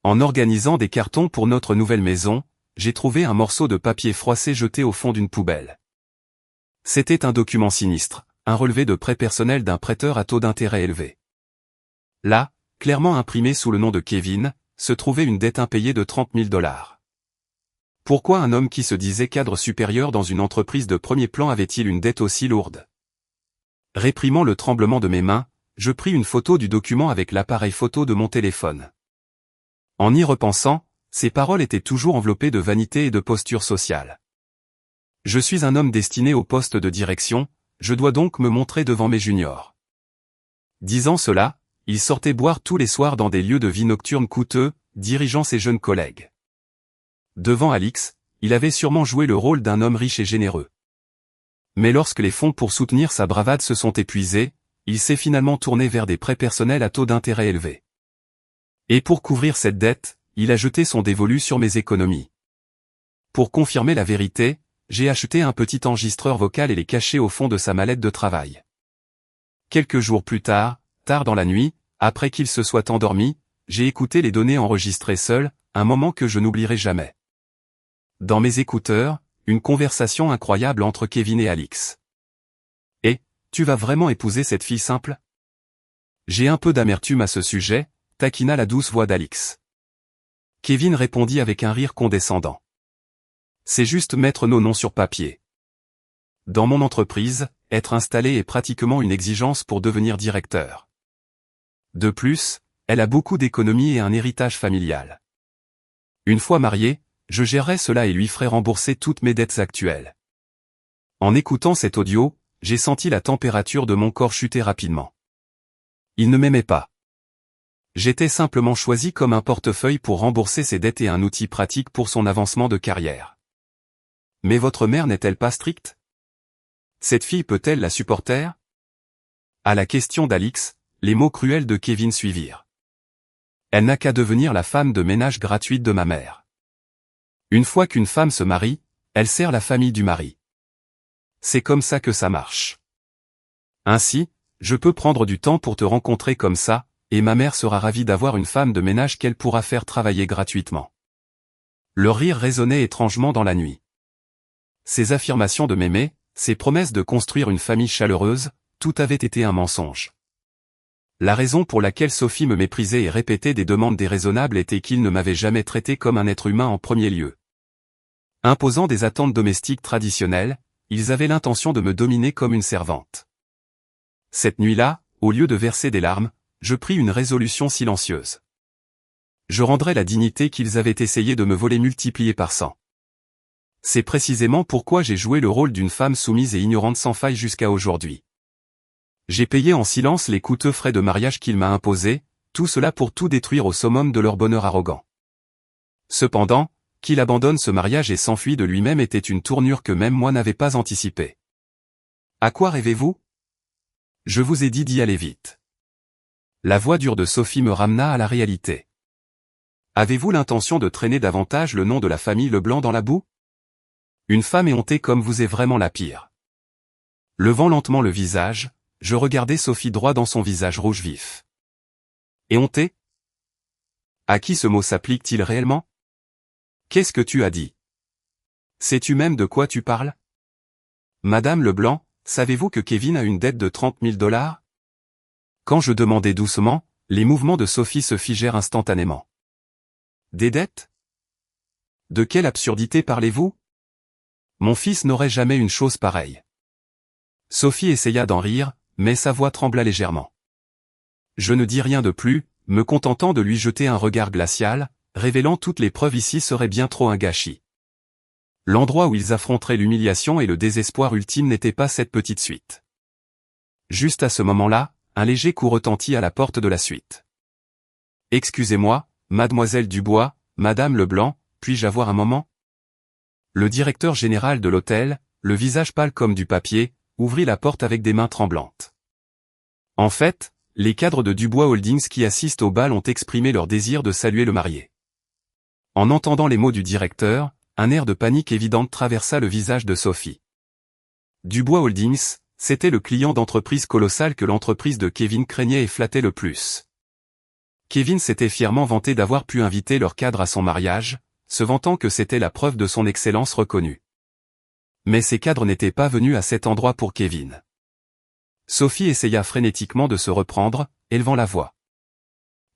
En organisant des cartons pour notre nouvelle maison, j'ai trouvé un morceau de papier froissé jeté au fond d'une poubelle. C'était un document sinistre, un relevé de prêt personnel d'un prêteur à taux d'intérêt élevé. Là, clairement imprimé sous le nom de Kevin, se trouvait une dette impayée de 30 000 $. Pourquoi un homme qui se disait cadre supérieur dans une entreprise de premier plan avait-il une dette aussi lourde? Réprimant le tremblement de mes mains, je pris une photo du document avec l'appareil photo de mon téléphone. En y repensant, ces paroles étaient toujours enveloppées de vanité et de posture sociale. Je suis un homme destiné au poste de direction, je dois donc me montrer devant mes juniors. Disant cela, il sortait boire tous les soirs dans des lieux de vie nocturne coûteux, dirigeant ses jeunes collègues. Devant Alix, il avait sûrement joué le rôle d'un homme riche et généreux. Mais lorsque les fonds pour soutenir sa bravade se sont épuisés, il s'est finalement tourné vers des prêts personnels à taux d'intérêt élevés. Et pour couvrir cette dette, il a jeté son dévolu sur mes économies. Pour confirmer la vérité, j'ai acheté un petit enregistreur vocal et l'ai caché au fond de sa mallette de travail. Quelques jours plus tard, tard dans la nuit, après qu'il se soit endormi, j'ai écouté les données enregistrées seul, un moment que je n'oublierai jamais. Dans mes écouteurs, une conversation incroyable entre Kevin et Alix. « Et, tu vas vraiment épouser cette fille simple ?» J'ai un peu d'amertume à ce sujet, taquina la douce voix d'Alix. Kevin répondit avec un rire condescendant. « C'est juste mettre nos noms sur papier. Dans mon entreprise, être installé est pratiquement une exigence pour devenir directeur. De plus, elle a beaucoup d'économies et un héritage familial. Une fois mariée, je gérerai cela et lui ferai rembourser toutes mes dettes actuelles. » En écoutant cet audio, j'ai senti la température de mon corps chuter rapidement. Il ne m'aimait pas. J'étais simplement choisi comme un portefeuille pour rembourser ses dettes et un outil pratique pour son avancement de carrière. Mais votre mère n'est-elle pas stricte? Cette fille peut-elle la supporter? À la question d'Alix, les mots cruels de Kevin suivirent. Elle n'a qu'à devenir la femme de ménage gratuite de ma mère. Une fois qu'une femme se marie, elle sert la famille du mari. C'est comme ça que ça marche. Ainsi, je peux prendre du temps pour te rencontrer comme ça, et ma mère sera ravie d'avoir une femme de ménage qu'elle pourra faire travailler gratuitement. Le rire résonnait étrangement dans la nuit. Ces affirmations de m'aimer, ces promesses de construire une famille chaleureuse, tout avait été un mensonge. La raison pour laquelle Sophie me méprisait et répétait des demandes déraisonnables était qu'il ne m'avait jamais traité comme un être humain en premier lieu. Imposant des attentes domestiques traditionnelles, ils avaient l'intention de me dominer comme une servante. Cette nuit-là, au lieu de verser des larmes, je pris une résolution silencieuse. Je rendrai la dignité qu'ils avaient essayé de me voler multipliée par 100. C'est précisément pourquoi j'ai joué le rôle d'une femme soumise et ignorante sans faille jusqu'à aujourd'hui. J'ai payé en silence les coûteux frais de mariage qu'il m'a imposés, tout cela pour tout détruire au summum de leur bonheur arrogant. Cependant, qu'il abandonne ce mariage et s'enfuit de lui-même était une tournure que même moi n'avais pas anticipée. À quoi rêvez-vous? Je vous ai dit d'y aller vite. La voix dure de Sophie me ramena à la réalité. Avez-vous l'intention de traîner davantage le nom de la famille Leblanc dans la boue? Une femme éhontée comme vous est vraiment la pire. Levant lentement le visage, je regardai Sophie droit dans son visage rouge vif. Éhontée? À qui ce mot s'applique-t-il réellement? Qu'est-ce que tu as dit? Sais-tu même de quoi tu parles? Madame Leblanc, savez-vous que Kevin a une dette de 30 000 $? Quand je demandai doucement, les mouvements de Sophie se figèrent instantanément. Des dettes? De quelle absurdité parlez-vous? Mon fils n'aurait jamais une chose pareille. Sophie essaya d'en rire, mais sa voix trembla légèrement. Je ne dis rien de plus, me contentant de lui jeter un regard glacial, révélant toutes les preuves ici serait bien trop un gâchis. L'endroit où ils affronteraient l'humiliation et le désespoir ultime n'était pas cette petite suite. Juste à ce moment-là, un léger coup retentit à la porte de la suite. Excusez-moi, mademoiselle Dubois, madame Leblanc, puis-je avoir un moment? Le directeur général de l'hôtel, le visage pâle comme du papier, ouvrit la porte avec des mains tremblantes. En fait, les cadres de Dubois Holdings qui assistent au bal ont exprimé leur désir de saluer le marié. En entendant les mots du directeur, un air de panique évidente traversa le visage de Sophie. Dubois Holdings, c'était le client d'entreprise colossale que l'entreprise de Kevin craignait et flattait le plus. Kevin s'était fièrement vanté d'avoir pu inviter leur cadre à son mariage, se vantant que c'était la preuve de son excellence reconnue. Mais ces cadres n'étaient pas venus à cet endroit pour Kevin. Sophie essaya frénétiquement de se reprendre, élevant la voix.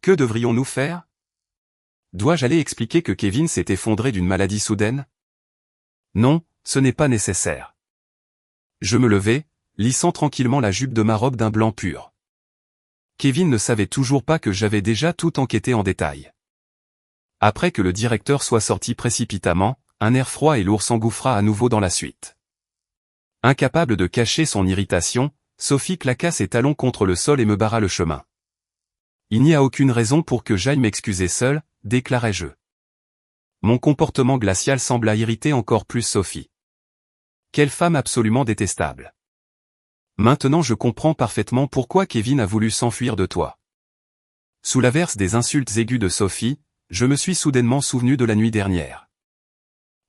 Que devrions-nous faire? Dois-je aller expliquer que Kevin s'est effondré d'une maladie soudaine? Non, ce n'est pas nécessaire. Je me levai, lissant tranquillement la jupe de ma robe d'un blanc pur. Kevin ne savait toujours pas que j'avais déjà tout enquêté en détail. Après que le directeur soit sorti précipitamment, un air froid et lourd s'engouffra à nouveau dans la suite. Incapable de cacher son irritation, Sophie claqua ses talons contre le sol et me barra le chemin. Il n'y a aucune raison pour que j'aille m'excuser seul, déclarai-je. Mon comportement glacial sembla irriter encore plus Sophie. Quelle femme absolument détestable. Maintenant je comprends parfaitement pourquoi Kevin a voulu s'enfuir de toi. Sous l'averse des insultes aiguës de Sophie, je me suis soudainement souvenu de la nuit dernière.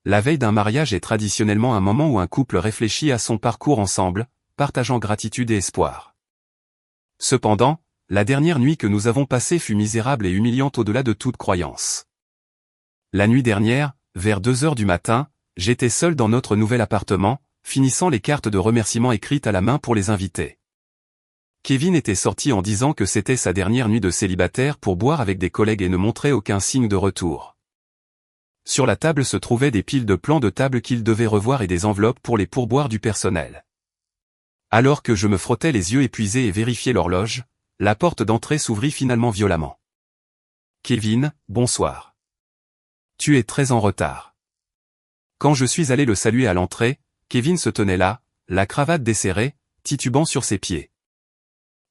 La veille d'un mariage est traditionnellement un moment où un couple réfléchit à son parcours ensemble, partageant gratitude et espoir. Cependant, la dernière nuit que nous avons passée fut misérable et humiliante au-delà de toute croyance. La nuit dernière, vers 2 heures du matin, j'étais seul dans notre nouvel appartement, finissant les cartes de remerciement écrites à la main pour les invités. Kevin était sorti en disant que c'était sa dernière nuit de célibataire pour boire avec des collègues et ne montrait aucun signe de retour. Sur la table se trouvaient des piles de plans de table qu'il devait revoir et des enveloppes pour les pourboires du personnel. Alors que je me frottais les yeux épuisés et vérifiais l'horloge, la porte d'entrée s'ouvrit finalement violemment. Kevin, bonsoir. Tu es très en retard. Quand je suis allé le saluer à l'entrée, Kevin se tenait là, la cravate desserrée, titubant sur ses pieds.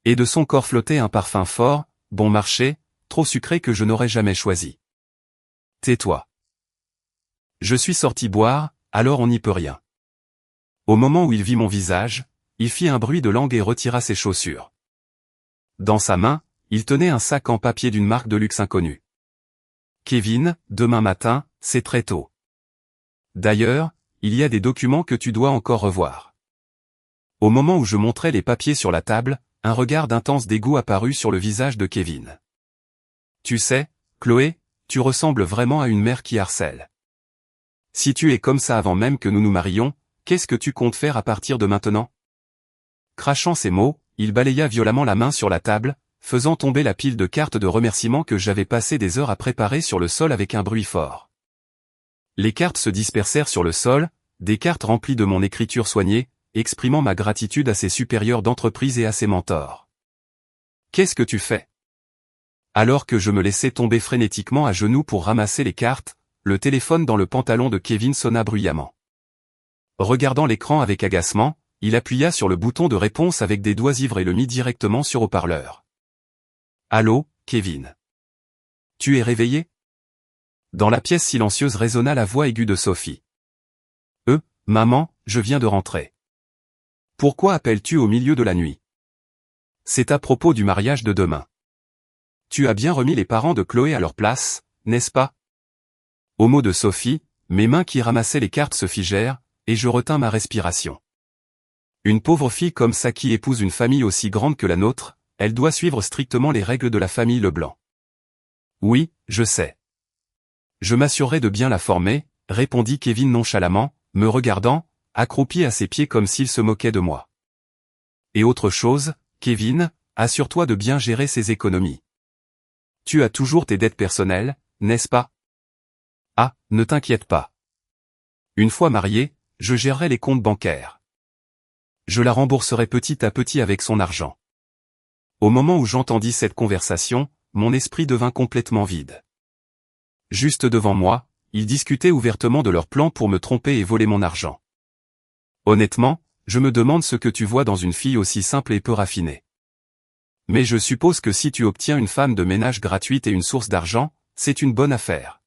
Et de son corps flottait un parfum fort, bon marché, trop sucré que je n'aurais jamais choisi. Tais-toi. Je suis sorti boire, alors on n'y peut rien. Au moment où il vit mon visage, il fit un bruit de langue et retira ses chaussures. Dans sa main, il tenait un sac en papier d'une marque de luxe inconnue. Kevin, demain matin, c'est très tôt. D'ailleurs, il y a des documents que tu dois encore revoir. Au moment où je montrais les papiers sur la table, un regard d'intense dégoût apparut sur le visage de Kevin. Tu sais, Chloé, tu ressembles vraiment à une mère qui harcèle. Si tu es comme ça avant même que nous nous marions, qu'est-ce que tu comptes faire à partir de maintenant? Crachant ces mots, il balaya violemment la main sur la table, faisant tomber la pile de cartes de remerciement que j'avais passé des heures à préparer sur le sol avec un bruit fort. Les cartes se dispersèrent sur le sol, des cartes remplies de mon écriture soignée, exprimant ma gratitude à ses supérieurs d'entreprise et à ses mentors. Qu'est-ce que tu fais? Alors que je me laissais tomber frénétiquement à genoux pour ramasser les cartes, le téléphone dans le pantalon de Kevin sonna bruyamment. Regardant l'écran avec agacement, il appuya sur le bouton de réponse avec des doigts ivres et le mit directement sur haut-parleur. Allô, Kevin. Tu es réveillé? Dans la pièce silencieuse résonna la voix aiguë de Sophie. Maman, je viens de rentrer. Pourquoi appelles-tu au milieu de la nuit? C'est à propos du mariage de demain. Tu as bien remis les parents de Chloé à leur place, n'est-ce pas? Au mot de Sophie, mes mains qui ramassaient les cartes se figèrent, et je retins ma respiration. Une pauvre fille comme ça qui épouse une famille aussi grande que la nôtre, elle doit suivre strictement les règles de la famille Leblanc. Oui, je sais. Je m'assurerai de bien la former, répondit Kevin nonchalamment, me regardant, accroupi à ses pieds comme s'il se moquait de moi. Et autre chose, Kevin, assure-toi de bien gérer ses économies. Tu as toujours tes dettes personnelles, n'est-ce pas? Ah, ne t'inquiète pas. Une fois marié, je gérerai les comptes bancaires. Je la rembourserai petit à petit avec son argent. Au moment où j'entendis cette conversation, mon esprit devint complètement vide. Juste devant moi, ils discutaient ouvertement de leur plan pour me tromper et voler mon argent. Honnêtement, je me demande ce que tu vois dans une fille aussi simple et peu raffinée. Mais je suppose que si tu obtiens une femme de ménage gratuite et une source d'argent, c'est une bonne affaire.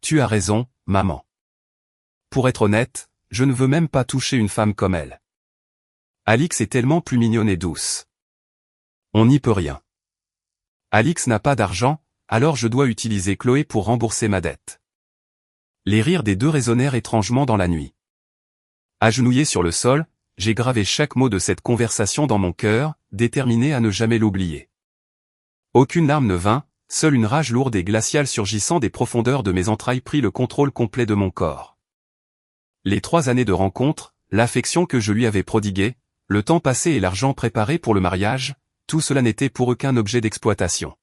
Tu as raison, maman. Pour être honnête, je ne veux même pas toucher une femme comme elle. Alix est tellement plus mignonne et douce. On n'y peut rien. Alix n'a pas d'argent, alors je dois utiliser Chloé pour rembourser ma dette. Les rires des deux résonnèrent étrangement dans la nuit. Agenouillé sur le sol, j'ai gravé chaque mot de cette conversation dans mon cœur, déterminé à ne jamais l'oublier. Aucune larme ne vint, seule une rage lourde et glaciale surgissant des profondeurs de mes entrailles prit le contrôle complet de mon corps. Les 3 années de rencontre, l'affection que je lui avais prodiguée, le temps passé et l'argent préparé pour le mariage, tout cela n'était pour eux qu'un objet d'exploitation.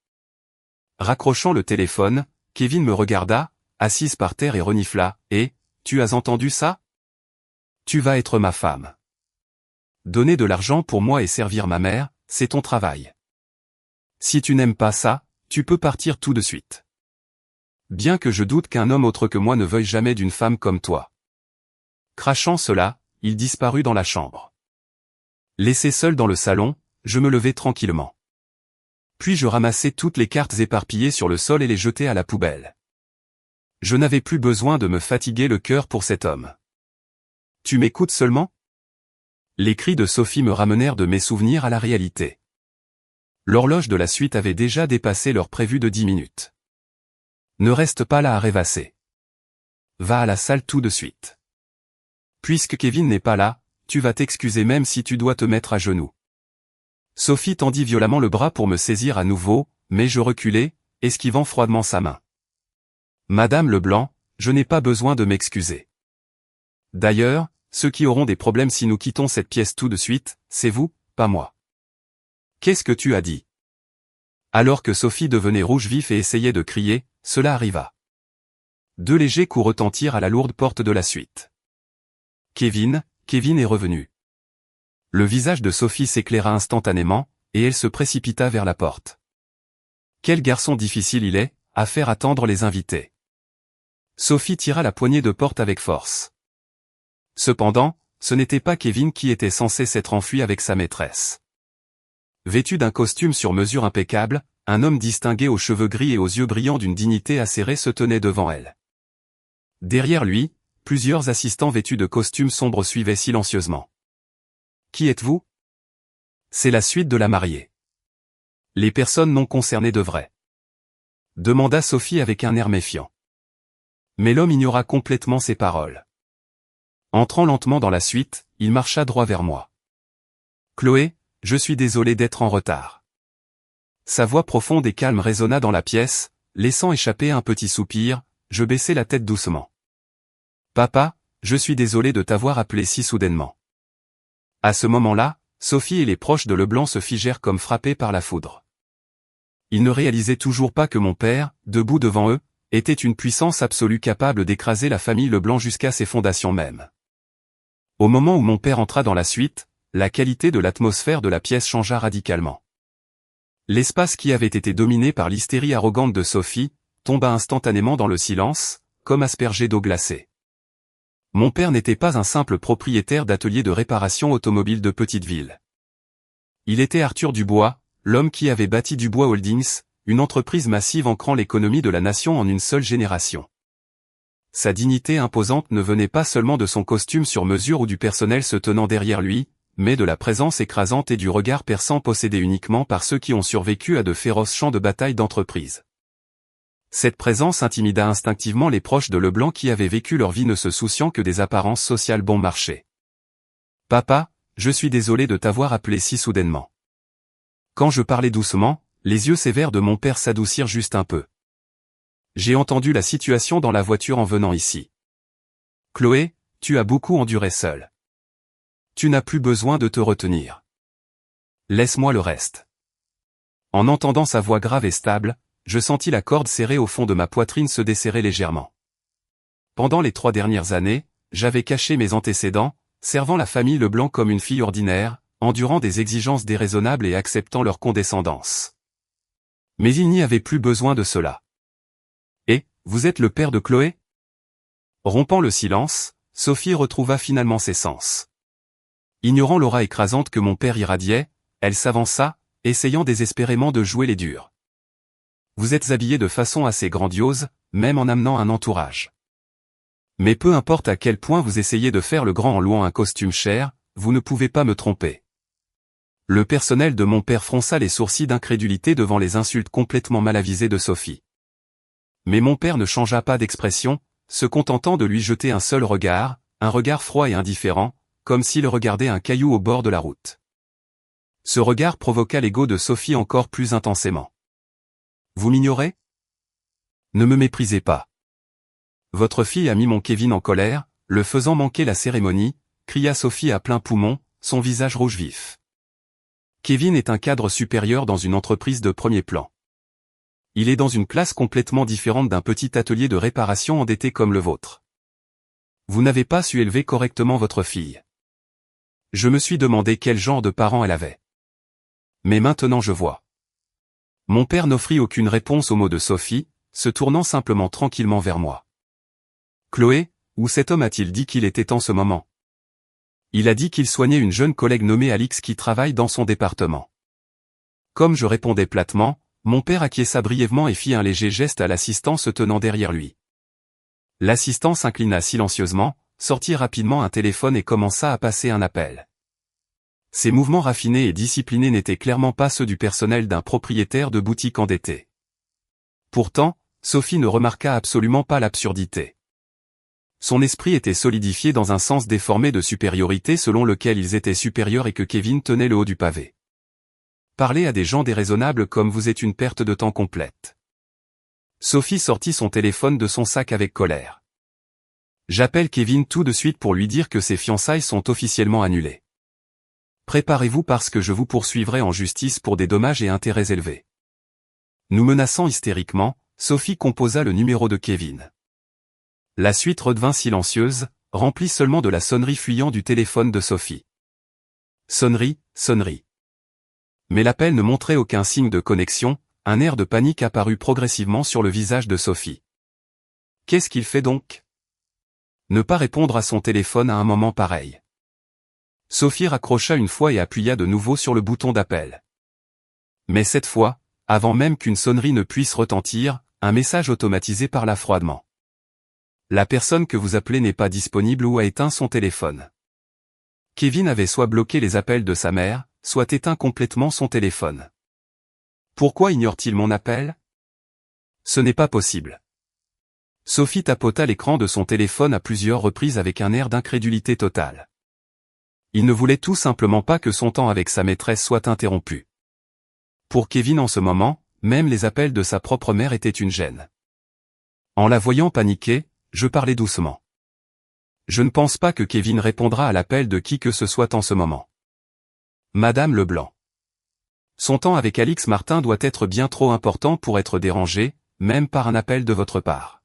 Raccrochant le téléphone, Kevin me regarda, assise par terre et renifla, « Et, tu as entendu ça? Tu vas être ma femme. Donner de l'argent pour moi et servir ma mère, c'est ton travail. Si tu n'aimes pas ça, tu peux partir tout de suite. Bien que je doute qu'un homme autre que moi ne veuille jamais d'une femme comme toi. » Crachant cela, il disparut dans la chambre. Laissé seul dans le salon, je me levai tranquillement. Puis je ramassai toutes les cartes éparpillées sur le sol et les jetai à la poubelle. Je n'avais plus besoin de me fatiguer le cœur pour cet homme. « Tu m'écoutes seulement ?» Les cris de Sophie me ramenèrent de mes souvenirs à la réalité. L'horloge de la suite avait déjà dépassé l'heure prévue de 10 minutes. Ne reste pas là à rêvasser. Va à la salle tout de suite. Puisque Kevin n'est pas là, tu vas t'excuser même si tu dois te mettre à genoux. Sophie tendit violemment le bras pour me saisir à nouveau, mais je reculai, esquivant froidement sa main. Madame Leblanc, je n'ai pas besoin de m'excuser. D'ailleurs, ceux qui auront des problèmes si nous quittons cette pièce tout de suite, c'est vous, pas moi. Qu'est-ce que tu as dit? Alors que Sophie devenait rouge vif et essayait de crier, cela arriva. 2 légers coups retentirent à la lourde porte de la suite. Kevin est revenu. Le visage de Sophie s'éclaira instantanément, et elle se précipita vers la porte. Quel garçon difficile il est, à faire attendre les invités. Sophie tira la poignée de porte avec force. Cependant, ce n'était pas Kevin qui était censé s'être enfui avec sa maîtresse. Vêtu d'un costume sur mesure impeccable, un homme distingué aux cheveux gris et aux yeux brillants d'une dignité acérée se tenait devant elle. Derrière lui, plusieurs assistants vêtus de costumes sombres suivaient silencieusement. « Qui êtes-vous ? » C'est la suite de la mariée. Les personnes non concernées devraient. Demanda Sophie avec un air méfiant. Mais l'homme ignora complètement ses paroles. Entrant lentement dans la suite, il marcha droit vers moi. « Chloé, je suis désolé d'être en retard. » Sa voix profonde et calme résonna dans la pièce, laissant échapper un petit soupir, je baissai la tête doucement. « Papa, je suis désolé de t'avoir appelé si soudainement. » À ce moment-là, Sophie et les proches de Leblanc se figèrent comme frappés par la foudre. Ils ne réalisaient toujours pas que mon père, debout devant eux, était une puissance absolue capable d'écraser la famille Leblanc jusqu'à ses fondations mêmes. Au moment où mon père entra dans la suite, la qualité de l'atmosphère de la pièce changea radicalement. L'espace qui avait été dominé par l'hystérie arrogante de Sophie, tomba instantanément dans le silence, comme aspergé d'eau glacée. Mon père n'était pas un simple propriétaire d'atelier de réparation automobile de petite ville. Il était Arthur Dubois, l'homme qui avait bâti Dubois Holdings, une entreprise massive ancrant l'économie de la nation en une seule génération. Sa dignité imposante ne venait pas seulement de son costume sur mesure ou du personnel se tenant derrière lui, mais de la présence écrasante et du regard perçant possédé uniquement par ceux qui ont survécu à de féroces champs de bataille d'entreprise. Cette présence intimida instinctivement les proches de Leblanc qui avaient vécu leur vie ne se souciant que des apparences sociales bon marché. « Papa, je suis désolé de t'avoir appelé si soudainement. » Quand je parlais doucement, les yeux sévères de mon père s'adoucirent juste un peu. « J'ai entendu la situation dans la voiture en venant ici. Chloé, tu as beaucoup enduré seule. Tu n'as plus besoin de te retenir. Laisse-moi le reste. » En entendant sa voix grave et stable, je sentis la corde serrée au fond de ma poitrine se desserrer légèrement. Pendant les 3 dernières années, j'avais caché mes antécédents, servant la famille Leblanc comme une fille ordinaire, endurant des exigences déraisonnables et acceptant leur condescendance. Mais il n'y avait plus besoin de cela. « Et, vous êtes le père de Chloé ?» Rompant le silence, Sophie retrouva finalement ses sens. Ignorant l'aura écrasante que mon père irradiait, elle s'avança, essayant désespérément de jouer les durs. Vous êtes habillé de façon assez grandiose, même en amenant un entourage. Mais peu importe à quel point vous essayez de faire le grand en louant un costume cher, vous ne pouvez pas me tromper. Le personnel de mon père fronça les sourcils d'incrédulité devant les insultes complètement mal avisées de Sophie. Mais mon père ne changea pas d'expression, se contentant de lui jeter un seul regard, un regard froid et indifférent, comme s'il regardait un caillou au bord de la route. Ce regard provoqua l'ego de Sophie encore plus intensément. Vous m'ignorez? Ne me méprisez pas. Votre fille a mis mon Kevin en colère, le faisant manquer la cérémonie, cria Sophie à plein poumon, son visage rouge vif. Kevin est un cadre supérieur dans une entreprise de premier plan. Il est dans une classe complètement différente d'un petit atelier de réparation endetté comme le vôtre. Vous n'avez pas su élever correctement votre fille. Je me suis demandé quel genre de parents elle avait. Mais maintenant je vois. Mon père n'offrit aucune réponse aux mots de Sophie, se tournant simplement tranquillement vers moi. Chloé, où cet homme a-t-il dit qu'il était en ce moment? Il a dit qu'il soignait une jeune collègue nommée Alix qui travaille dans son département. Comme je répondais platement, mon père acquiesça brièvement et fit un léger geste à l'assistant se tenant derrière lui. L'assistant s'inclina silencieusement, sortit rapidement un téléphone et commença à passer un appel. Ses mouvements raffinés et disciplinés n'étaient clairement pas ceux du personnel d'un propriétaire de boutique endetté. Pourtant, Sophie ne remarqua absolument pas l'absurdité. Son esprit était solidifié dans un sens déformé de supériorité selon lequel ils étaient supérieurs et que Kevin tenait le haut du pavé. Parler à des gens déraisonnables comme vous est une perte de temps complète. Sophie sortit son téléphone de son sac avec colère. J'appelle Kevin tout de suite pour lui dire que ses fiançailles sont officiellement annulées. Préparez-vous parce que je vous poursuivrai en justice pour des dommages et intérêts élevés. Nous menaçant hystériquement, Sophie composa le numéro de Kevin. La suite redevint silencieuse, remplie seulement de la sonnerie fuyant du téléphone de Sophie. Sonnerie, sonnerie. Mais l'appel ne montrait aucun signe de connexion, un air de panique apparut progressivement sur le visage de Sophie. Qu'est-ce qu'il fait donc? Ne pas répondre à son téléphone à un moment pareil. Sophie raccrocha une fois et appuya de nouveau sur le bouton d'appel. Mais cette fois, avant même qu'une sonnerie ne puisse retentir, un message automatisé parla froidement. La personne que vous appelez n'est pas disponible ou a éteint son téléphone. Kevin avait soit bloqué les appels de sa mère, soit éteint complètement son téléphone. Pourquoi ignore-t-il mon appel? Ce n'est pas possible. Sophie tapota l'écran de son téléphone à plusieurs reprises avec un air d'incrédulité totale. Il ne voulait tout simplement pas que son temps avec sa maîtresse soit interrompu. Pour Kevin en ce moment, même les appels de sa propre mère étaient une gêne. En la voyant paniquer, je parlais doucement. Je ne pense pas que Kevin répondra à l'appel de qui que ce soit en ce moment. Madame Leblanc. Son temps avec Alix Martin doit être bien trop important pour être dérangé, même par un appel de votre part.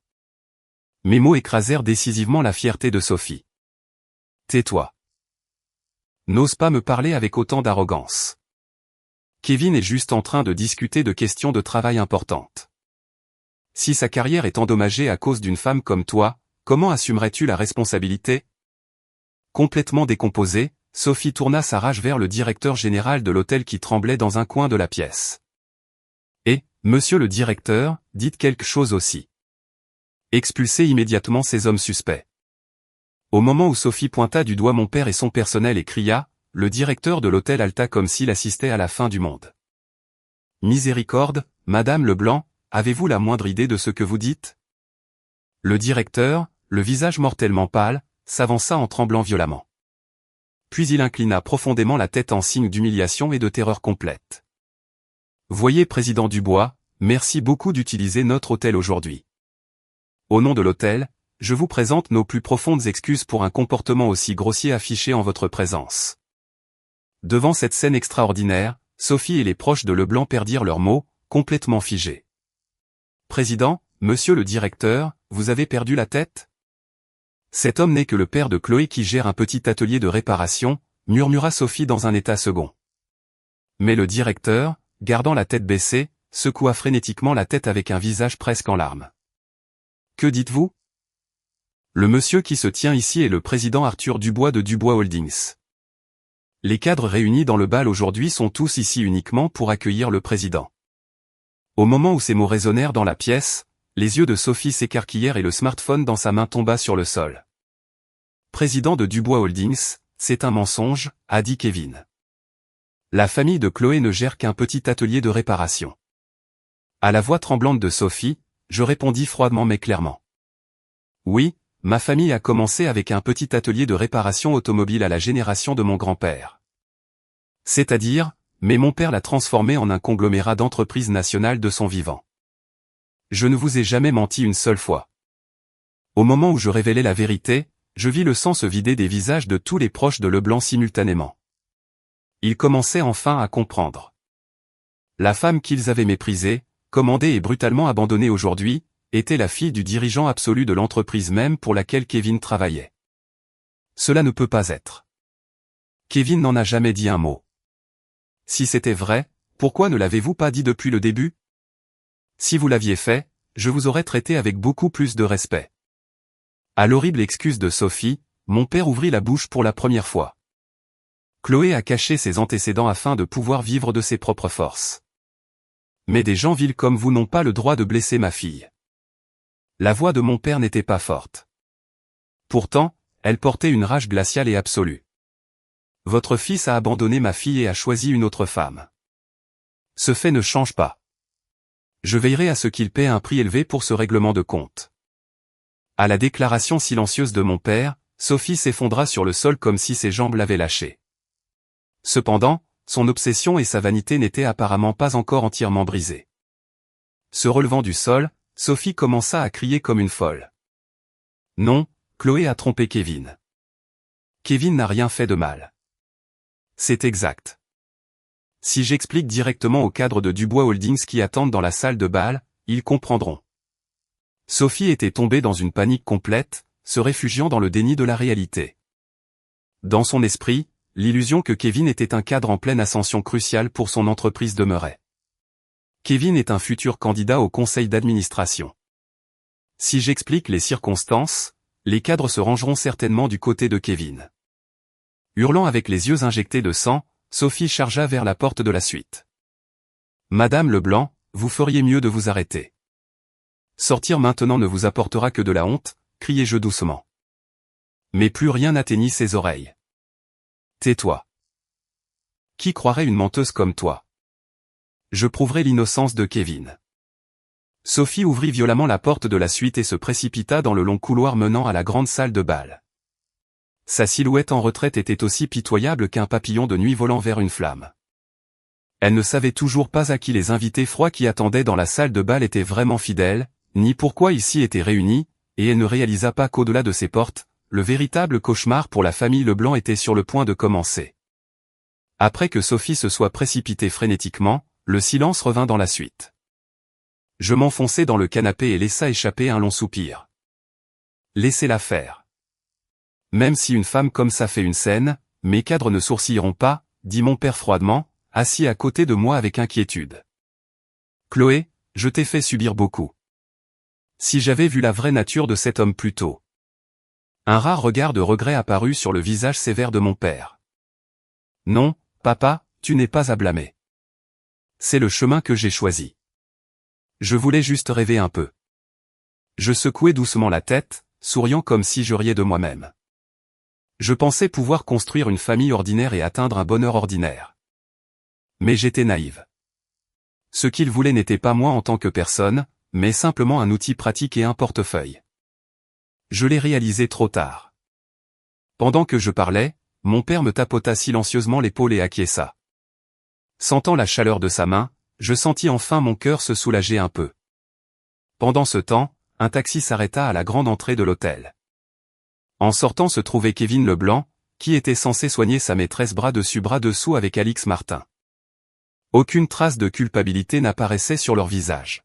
Mes mots écrasèrent décisivement la fierté de Sophie. Tais-toi. N'ose pas me parler avec autant d'arrogance. Kevin est juste en train de discuter de questions de travail importantes. Si sa carrière est endommagée à cause d'une femme comme toi, comment assumerais-tu la responsabilité? Complètement décomposée, Sophie tourna sa rage vers le directeur général de l'hôtel qui tremblait dans un coin de la pièce. Et, monsieur le directeur, dites quelque chose aussi. Expulsez immédiatement ces hommes suspects. Au moment où Sophie pointa du doigt mon père et son personnel et cria, le directeur de l'hôtel halta comme s'il assistait à la fin du monde. Miséricorde, Madame Leblanc, avez-vous la moindre idée de ce que vous dites? Le directeur, le visage mortellement pâle, s'avança en tremblant violemment. Puis il inclina profondément la tête en signe d'humiliation et de terreur complète. Voyez président Dubois, merci beaucoup d'utiliser notre hôtel aujourd'hui. Au nom de l'hôtel, je vous présente nos plus profondes excuses pour un comportement aussi grossier affiché en votre présence. Devant cette scène extraordinaire, Sophie et les proches de Leblanc perdirent leurs mots, complètement figés. Président, monsieur le directeur, vous avez perdu la tête? Cet homme n'est que le père de Chloé qui gère un petit atelier de réparation, murmura Sophie dans un état second. Mais le directeur, gardant la tête baissée, secoua frénétiquement la tête avec un visage presque en larmes. Que dites-vous? Le monsieur qui se tient ici est le président Arthur Dubois de Dubois Holdings. Les cadres réunis dans le bal aujourd'hui sont tous ici uniquement pour accueillir le président. Au moment où ces mots résonnèrent dans la pièce, les yeux de Sophie s'écarquillèrent et le smartphone dans sa main tomba sur le sol. Président de Dubois Holdings, c'est un mensonge, a dit Kevin. La famille de Chloé ne gère qu'un petit atelier de réparation. À la voix tremblante de Sophie, je répondis froidement mais clairement. Oui, ma famille a commencé avec un petit atelier de réparation automobile à la génération de mon grand-père. C'est-à-dire, mais mon père l'a transformé en un conglomérat d'entreprises nationales de son vivant. Je ne vous ai jamais menti une seule fois. Au moment où je révélais la vérité, je vis le sang se vider des visages de tous les proches de Leblanc simultanément. Ils commençaient enfin à comprendre. La femme qu'ils avaient méprisée, commandée et brutalement abandonnée aujourd'hui, était la fille du dirigeant absolu de l'entreprise même pour laquelle Kevin travaillait. Cela ne peut pas être. Kevin n'en a jamais dit un mot. Si c'était vrai, pourquoi ne l'avez-vous pas dit depuis le début? Si vous l'aviez fait, je vous aurais traité avec beaucoup plus de respect. À l'horrible excuse de Sophie, mon père ouvrit la bouche pour la première fois. Chloé a caché ses antécédents afin de pouvoir vivre de ses propres forces. Mais des gens vils comme vous n'ont pas le droit de blesser ma fille. La voix de mon père n'était pas forte. Pourtant, elle portait une rage glaciale et absolue. Votre fils a abandonné ma fille et a choisi une autre femme. Ce fait ne change pas. Je veillerai à ce qu'il paie un prix élevé pour ce règlement de compte. À la déclaration silencieuse de mon père, Sophie s'effondra sur le sol comme si ses jambes l'avaient lâchée. Cependant, son obsession et sa vanité n'étaient apparemment pas encore entièrement brisées. Se relevant du sol, Sophie commença à crier comme une folle. Non, Chloé a trompé Kevin. Kevin n'a rien fait de mal. C'est exact. Si j'explique directement aux cadres de Dubois Holdings qui attendent dans la salle de bal, ils comprendront. Sophie était tombée dans une panique complète, se réfugiant dans le déni de la réalité. Dans son esprit, l'illusion que Kevin était un cadre en pleine ascension cruciale pour son entreprise demeurait. Kevin est un futur candidat au conseil d'administration. Si j'explique les circonstances, les cadres se rangeront certainement du côté de Kevin. Hurlant avec les yeux injectés de sang, Sophie chargea vers la porte de la suite. Madame Leblanc, vous feriez mieux de vous arrêter. Sortir maintenant ne vous apportera que de la honte, criai-je doucement. Mais plus rien n'atteignit ses oreilles. Tais-toi. Qui croirait une menteuse comme toi? Je prouverai l'innocence de Kevin. Sophie ouvrit violemment la porte de la suite et se précipita dans le long couloir menant à la grande salle de bal. Sa silhouette en retraite était aussi pitoyable qu'un papillon de nuit volant vers une flamme. Elle ne savait toujours pas à qui les invités froids qui attendaient dans la salle de bal étaient vraiment fidèles, ni pourquoi ils s'y étaient réunis, et elle ne réalisa pas qu'au-delà de ces portes, le véritable cauchemar pour la famille Leblanc était sur le point de commencer. Après que Sophie se soit précipitée frénétiquement, le silence revint dans la suite. Je m'enfonçai dans le canapé et laissa échapper un long soupir. Laissez-la faire. Même si une femme comme ça fait une scène, mes cadres ne sourcilleront pas, dit mon père froidement, assis à côté de moi avec inquiétude. Chloé, je t'ai fait subir beaucoup. Si j'avais vu la vraie nature de cet homme plus tôt. Un rare regard de regret apparut sur le visage sévère de mon père. Non, papa, tu n'es pas à blâmer. C'est le chemin que j'ai choisi. Je voulais juste rêver un peu. Je secouai doucement la tête, souriant comme si je riais de moi-même. Je pensais pouvoir construire une famille ordinaire et atteindre un bonheur ordinaire. Mais j'étais naïve. Ce qu'il voulait n'était pas moi en tant que personne, mais simplement un outil pratique et un portefeuille. Je l'ai réalisé trop tard. Pendant que je parlais, mon père me tapota silencieusement l'épaule et acquiesça. Sentant la chaleur de sa main, je sentis enfin mon cœur se soulager un peu. Pendant ce temps, un taxi s'arrêta à la grande entrée de l'hôtel. En sortant se trouvait Kevin Leblanc, qui était censé soigner sa maîtresse bras dessus bras dessous avec Alix Martin. Aucune trace de culpabilité n'apparaissait sur leur visage.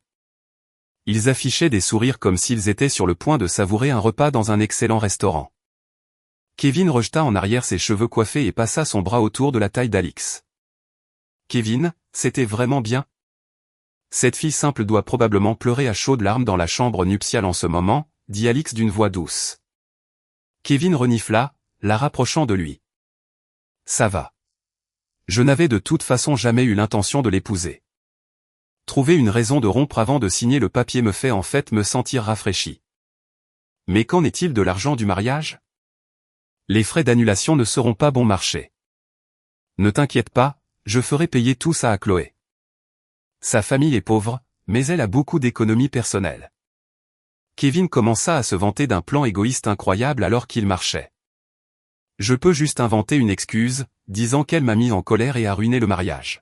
Ils affichaient des sourires comme s'ils étaient sur le point de savourer un repas dans un excellent restaurant. Kevin rejeta en arrière ses cheveux coiffés et passa son bras autour de la taille d'Alix. Kevin, c'était vraiment bien. Cette fille simple doit probablement pleurer à chaudes larmes dans la chambre nuptiale en ce moment, dit Alix d'une voix douce. Kevin renifla, la rapprochant de lui. Ça va. Je n'avais de toute façon jamais eu l'intention de l'épouser. Trouver une raison de rompre avant de signer le papier me fait en fait me sentir rafraîchi. Mais qu'en est-il de l'argent du mariage? Les frais d'annulation ne seront pas bon marché. Ne t'inquiète pas, je ferai payer tout ça à Chloé. Sa famille est pauvre, mais elle a beaucoup d'économies personnelles. Kevin commença à se vanter d'un plan égoïste incroyable alors qu'il marchait. Je peux juste inventer une excuse, disant qu'elle m'a mis en colère et a ruiné le mariage.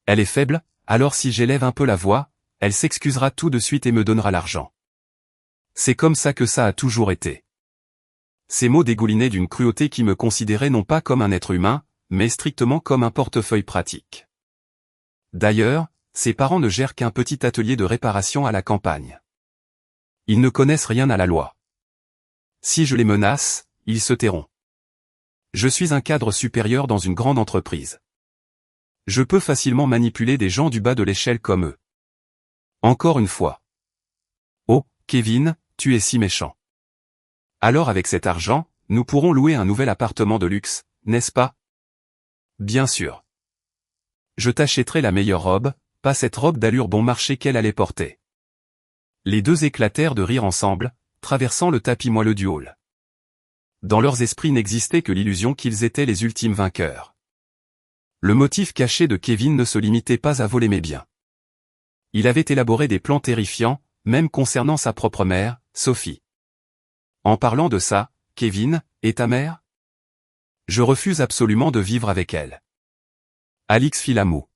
Elle est faible, alors si j'élève un peu la voix, elle s'excusera tout de suite et me donnera l'argent. C'est comme ça que ça a toujours été. Ces mots dégoulinaient d'une cruauté qui me considérait non pas comme un être humain, mais strictement comme un portefeuille pratique. D'ailleurs, ses parents ne gèrent qu'un petit atelier de réparation à la campagne. Ils ne connaissent rien à la loi. Si je les menace, ils se tairont. Je suis un cadre supérieur dans une grande entreprise. Je peux facilement manipuler des gens du bas de l'échelle comme eux. Encore une fois. Oh, Kevin, tu es si méchant. Alors avec cet argent, nous pourrons louer un nouvel appartement de luxe, n'est-ce pas? Bien sûr. Je t'achèterai la meilleure robe, pas cette robe d'allure bon marché qu'elle allait porter. Les deux éclatèrent de rire ensemble, traversant le tapis moelleux du hall. Dans leurs esprits n'existait que l'illusion qu'ils étaient les ultimes vainqueurs. Le motif caché de Kevin ne se limitait pas à voler mes biens. Il avait élaboré des plans terrifiants, même concernant sa propre mère, Sophie. En parlant de ça, Kevin, et ta mère? Je refuse absolument de vivre avec elle. Alix fit la moue.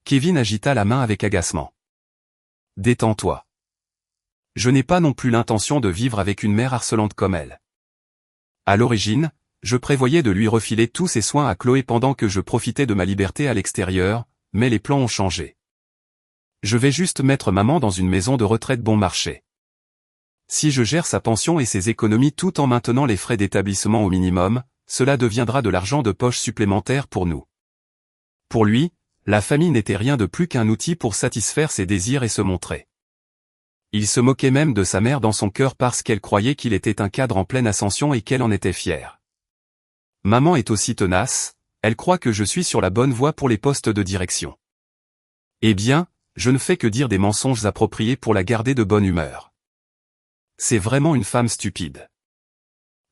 Kevin agita la main avec agacement. Détends-toi. Je n'ai pas non plus l'intention de vivre avec une mère harcelante comme elle. À l'origine, je prévoyais de lui refiler tous ses soins à Chloé pendant que je profitais de ma liberté à l'extérieur, mais les plans ont changé. Je vais juste mettre maman dans une maison de retraite bon marché. Si je gère sa pension et ses économies tout en maintenant les frais d'établissement au minimum, cela deviendra de l'argent de poche supplémentaire pour nous. Pour lui, la famille n'était rien de plus qu'un outil pour satisfaire ses désirs et se montrer. Il se moquait même de sa mère dans son cœur parce qu'elle croyait qu'il était un cadre en pleine ascension et qu'elle en était fière. Maman est aussi tenace, elle croit que je suis sur la bonne voie pour les postes de direction. Eh bien, je ne fais que dire des mensonges appropriés pour la garder de bonne humeur. C'est vraiment une femme stupide.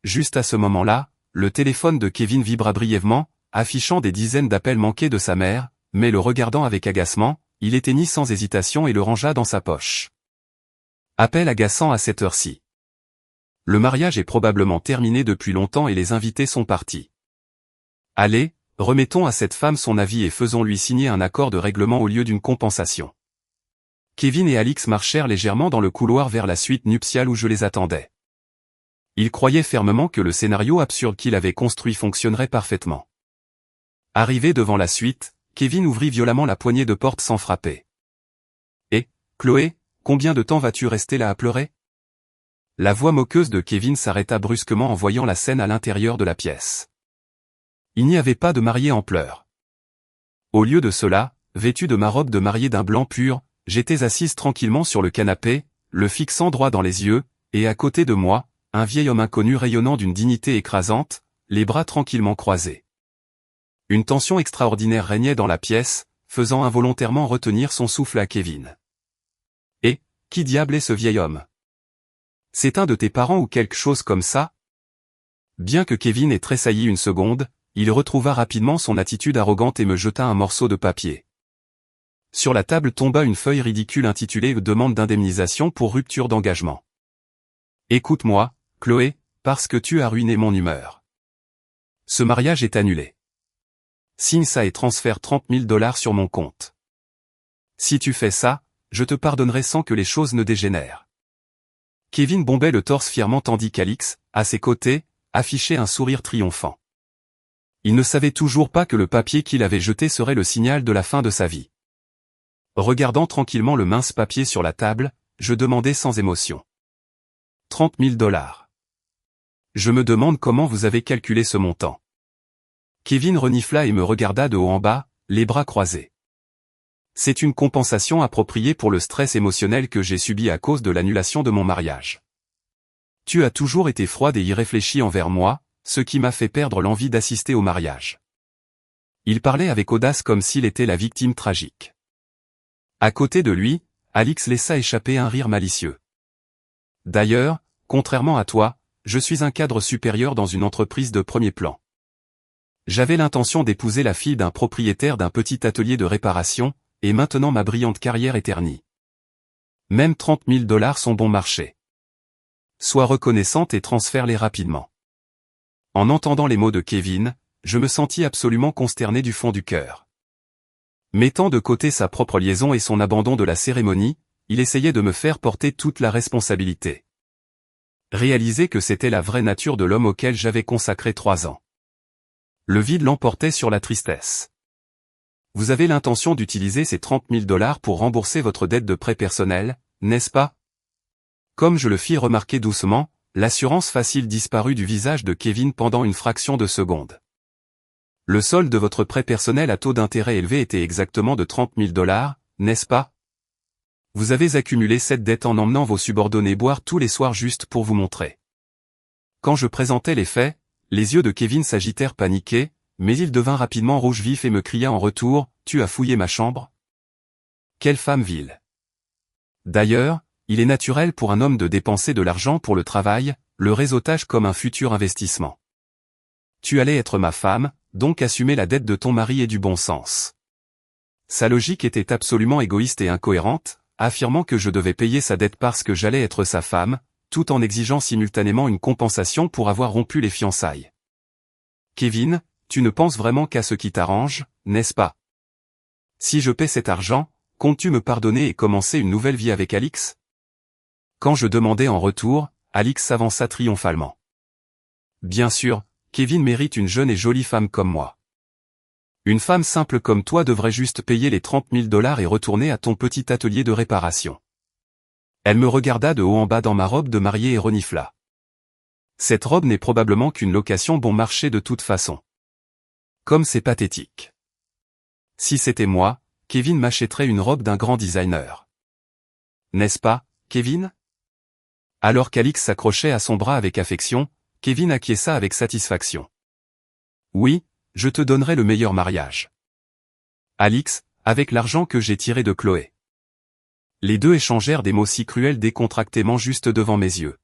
Juste à ce moment-là, le téléphone de Kevin vibra brièvement, affichant des dizaines d'appels manqués de sa mère, mais le regardant avec agacement, il éteignit sans hésitation et le rangea dans sa poche. Appel agaçant à cette heure-ci. Le mariage est probablement terminé depuis longtemps et les invités sont partis. Allez, remettons à cette femme son avis et faisons-lui signer un accord de règlement au lieu d'une compensation. Kevin et Alix marchèrent légèrement dans le couloir vers la suite nuptiale où je les attendais. Ils croyaient fermement que le scénario absurde qu'il avait construit fonctionnerait parfaitement. Arrivé devant la suite, Kevin ouvrit violemment la poignée de porte sans frapper. « Et, Chloé, combien de temps vas-tu rester là à pleurer ?» La voix moqueuse de Kevin s'arrêta brusquement en voyant la scène à l'intérieur de la pièce. Il n'y avait pas de mariée en pleurs. Au lieu de cela, vêtue de ma robe de mariée d'un blanc pur, j'étais assise tranquillement sur le canapé, le fixant droit dans les yeux, et à côté de moi, un vieil homme inconnu rayonnant d'une dignité écrasante, les bras tranquillement croisés. Une tension extraordinaire régnait dans la pièce, faisant involontairement retenir son souffle à Kevin. « Et, qui diable est ce vieil homme ? C'est un de tes parents ou quelque chose comme ça ?» Bien que Kevin ait tressailli une seconde, il retrouva rapidement son attitude arrogante et me jeta un morceau de papier. Sur la table tomba une feuille ridicule intitulée « Demande d'indemnisation pour rupture d'engagement ». « Écoute-moi, Chloé, parce que tu as ruiné mon humeur. Ce mariage est annulé. Signe ça et transfère $30 000 sur mon compte. Si tu fais ça, je te pardonnerai sans que les choses ne dégénèrent. » Kevin bombait le torse fièrement tandis qu'Alix, à ses côtés, affichait un sourire triomphant. Il ne savait toujours pas que le papier qu'il avait jeté serait le signal de la fin de sa vie. Regardant tranquillement le mince papier sur la table, je demandai sans émotion. $30 000. Je me demande comment vous avez calculé ce montant. Kevin renifla et me regarda de haut en bas, les bras croisés. C'est une compensation appropriée pour le stress émotionnel que j'ai subi à cause de l'annulation de mon mariage. Tu as toujours été froide et irréfléchie envers moi, ce qui m'a fait perdre l'envie d'assister au mariage. Il parlait avec audace comme s'il était la victime tragique. À côté de lui, Alix laissa échapper un rire malicieux. D'ailleurs, contrairement à toi, je suis un cadre supérieur dans une entreprise de premier plan. J'avais l'intention d'épouser la fille d'un propriétaire d'un petit atelier de réparation, et maintenant ma brillante carrière est ternie. Même $30 000 sont bon marché. Sois reconnaissante et transfère-les rapidement. En entendant les mots de Kevin, je me sentis absolument consterné du fond du cœur. Mettant de côté sa propre liaison et son abandon de la cérémonie, il essayait de me faire porter toute la responsabilité. Réaliser que c'était la vraie nature de l'homme auquel j'avais consacré 3 ans. Le vide l'emportait sur la tristesse. Vous avez l'intention d'utiliser ces 30 000 $ pour rembourser votre dette de prêt personnel, n'est-ce pas? Comme je le fis remarquer doucement, l'assurance facile disparut du visage de Kevin pendant une fraction de seconde. Le solde de votre prêt personnel à taux d'intérêt élevé était exactement de 30 000 $, n'est-ce pas? Vous avez accumulé cette dette en emmenant vos subordonnés boire tous les soirs juste pour vous montrer. Quand je présentai les faits, les yeux de Kevin s'agitèrent paniqués, mais il devint rapidement rouge vif et me cria en retour, « Tu as fouillé ma chambre? Quelle femme vile !» D'ailleurs, il est naturel pour un homme de dépenser de l'argent pour le travail, le réseautage comme un futur investissement. Tu allais être ma femme, donc assumer la dette de ton mari et du bon sens. Sa logique était absolument égoïste et incohérente, affirmant que je devais payer sa dette parce que j'allais être sa femme, tout en exigeant simultanément une compensation pour avoir rompu les fiançailles. Kevin, tu ne penses vraiment qu'à ce qui t'arrange, n'est-ce pas? Si je paie cet argent, comptes-tu me pardonner et commencer une nouvelle vie avec Alix? Quand je demandai en retour, Alix s'avança triomphalement. Bien sûr, Kevin mérite une jeune et jolie femme comme moi. Une femme simple comme toi devrait juste payer les 30 000 $ et retourner à ton petit atelier de réparation. Elle me regarda de haut en bas dans ma robe de mariée et renifla. Cette robe n'est probablement qu'une location bon marché de toute façon. Comme c'est pathétique. Si c'était moi, Kevin m'achèterait une robe d'un grand designer. N'est-ce pas, Kevin? Alors qu'Alix s'accrochait à son bras avec affection, Kevin acquiesça avec satisfaction. Oui, je te donnerai le meilleur mariage. Alix, avec l'argent que j'ai tiré de Chloé. Les deux échangèrent des mots si cruels décontractément juste devant mes yeux.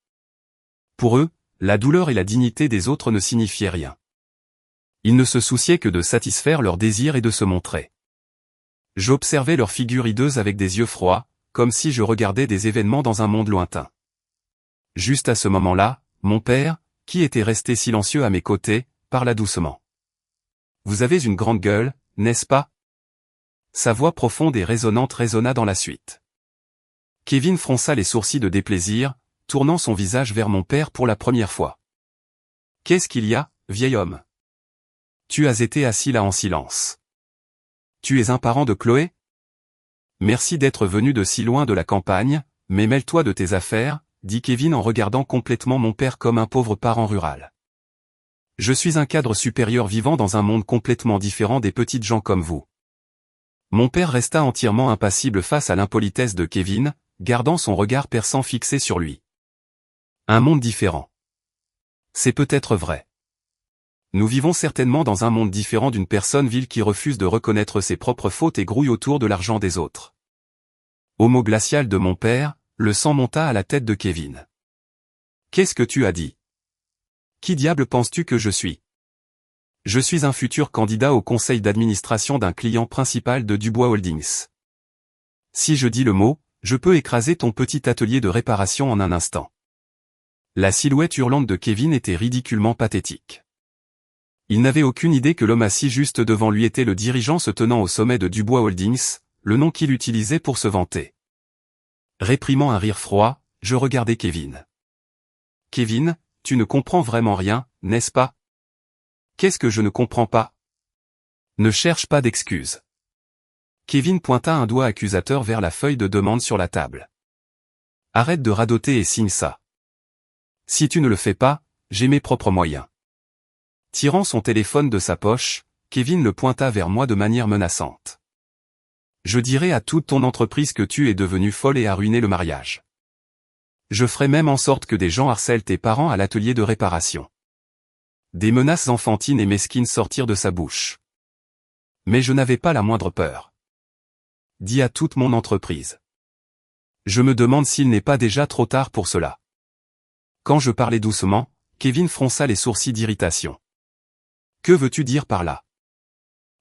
Pour eux, la douleur et la dignité des autres ne signifiaient rien. Ils ne se souciaient que de satisfaire leurs désirs et de se montrer. J'observais leurs figures hideuses avec des yeux froids, comme si je regardais des événements dans un monde lointain. Juste à ce moment-là, mon père, qui était resté silencieux à mes côtés, parla doucement. « Vous avez une grande gueule, n'est-ce pas ?» Sa voix profonde et résonnante résonna dans la suite. Kevin fronça les sourcils de déplaisir, tournant son visage vers mon père pour la première fois. « Qu'est-ce qu'il y a, vieil homme ? Tu as été assis là en silence. Tu es un parent de Chloé ? Merci d'être venu de si loin de la campagne, mais mêle-toi de tes affaires, dit Kevin en regardant complètement mon père comme un pauvre parent rural. Je suis un cadre supérieur vivant dans un monde complètement différent des petites gens comme vous. Mon père resta entièrement impassible face à l'impolitesse de Kevin, gardant son regard perçant fixé sur lui. Un monde différent. C'est peut-être vrai. Nous vivons certainement dans un monde différent d'une personne vile qui refuse de reconnaître ses propres fautes et grouille autour de l'argent des autres. Au mot glacial de mon père, le sang monta à la tête de Kevin. Qu'est-ce que tu as dit? Qui diable penses-tu que je suis? Je suis un futur candidat au conseil d'administration d'un client principal de Dubois Holdings. Si je dis le mot, je peux écraser ton petit atelier de réparation en un instant. La silhouette hurlante de Kevin était ridiculement pathétique. Il n'avait aucune idée que l'homme assis juste devant lui était le dirigeant se tenant au sommet de Dubois Holdings, le nom qu'il utilisait pour se vanter. Réprimant un rire froid, je regardai Kevin. Kevin, tu ne comprends vraiment rien, n'est-ce pas? Qu'est-ce que je ne comprends pas? Ne cherche pas d'excuses. Kevin pointa un doigt accusateur vers la feuille de demande sur la table. Arrête de radoter et signe ça. Si tu ne le fais pas, j'ai mes propres moyens. Tirant son téléphone de sa poche, Kevin le pointa vers moi de manière menaçante. Je dirai à toute ton entreprise que tu es devenue folle et as ruiné le mariage. Je ferai même en sorte que des gens harcèlent tes parents à l'atelier de réparation. Des menaces enfantines et mesquines sortirent de sa bouche. Mais je n'avais pas la moindre peur. Dis à toute mon entreprise. Je me demande s'il n'est pas déjà trop tard pour cela. Quand je parlais doucement, Kevin fronça les sourcils d'irritation. Que veux-tu dire par là?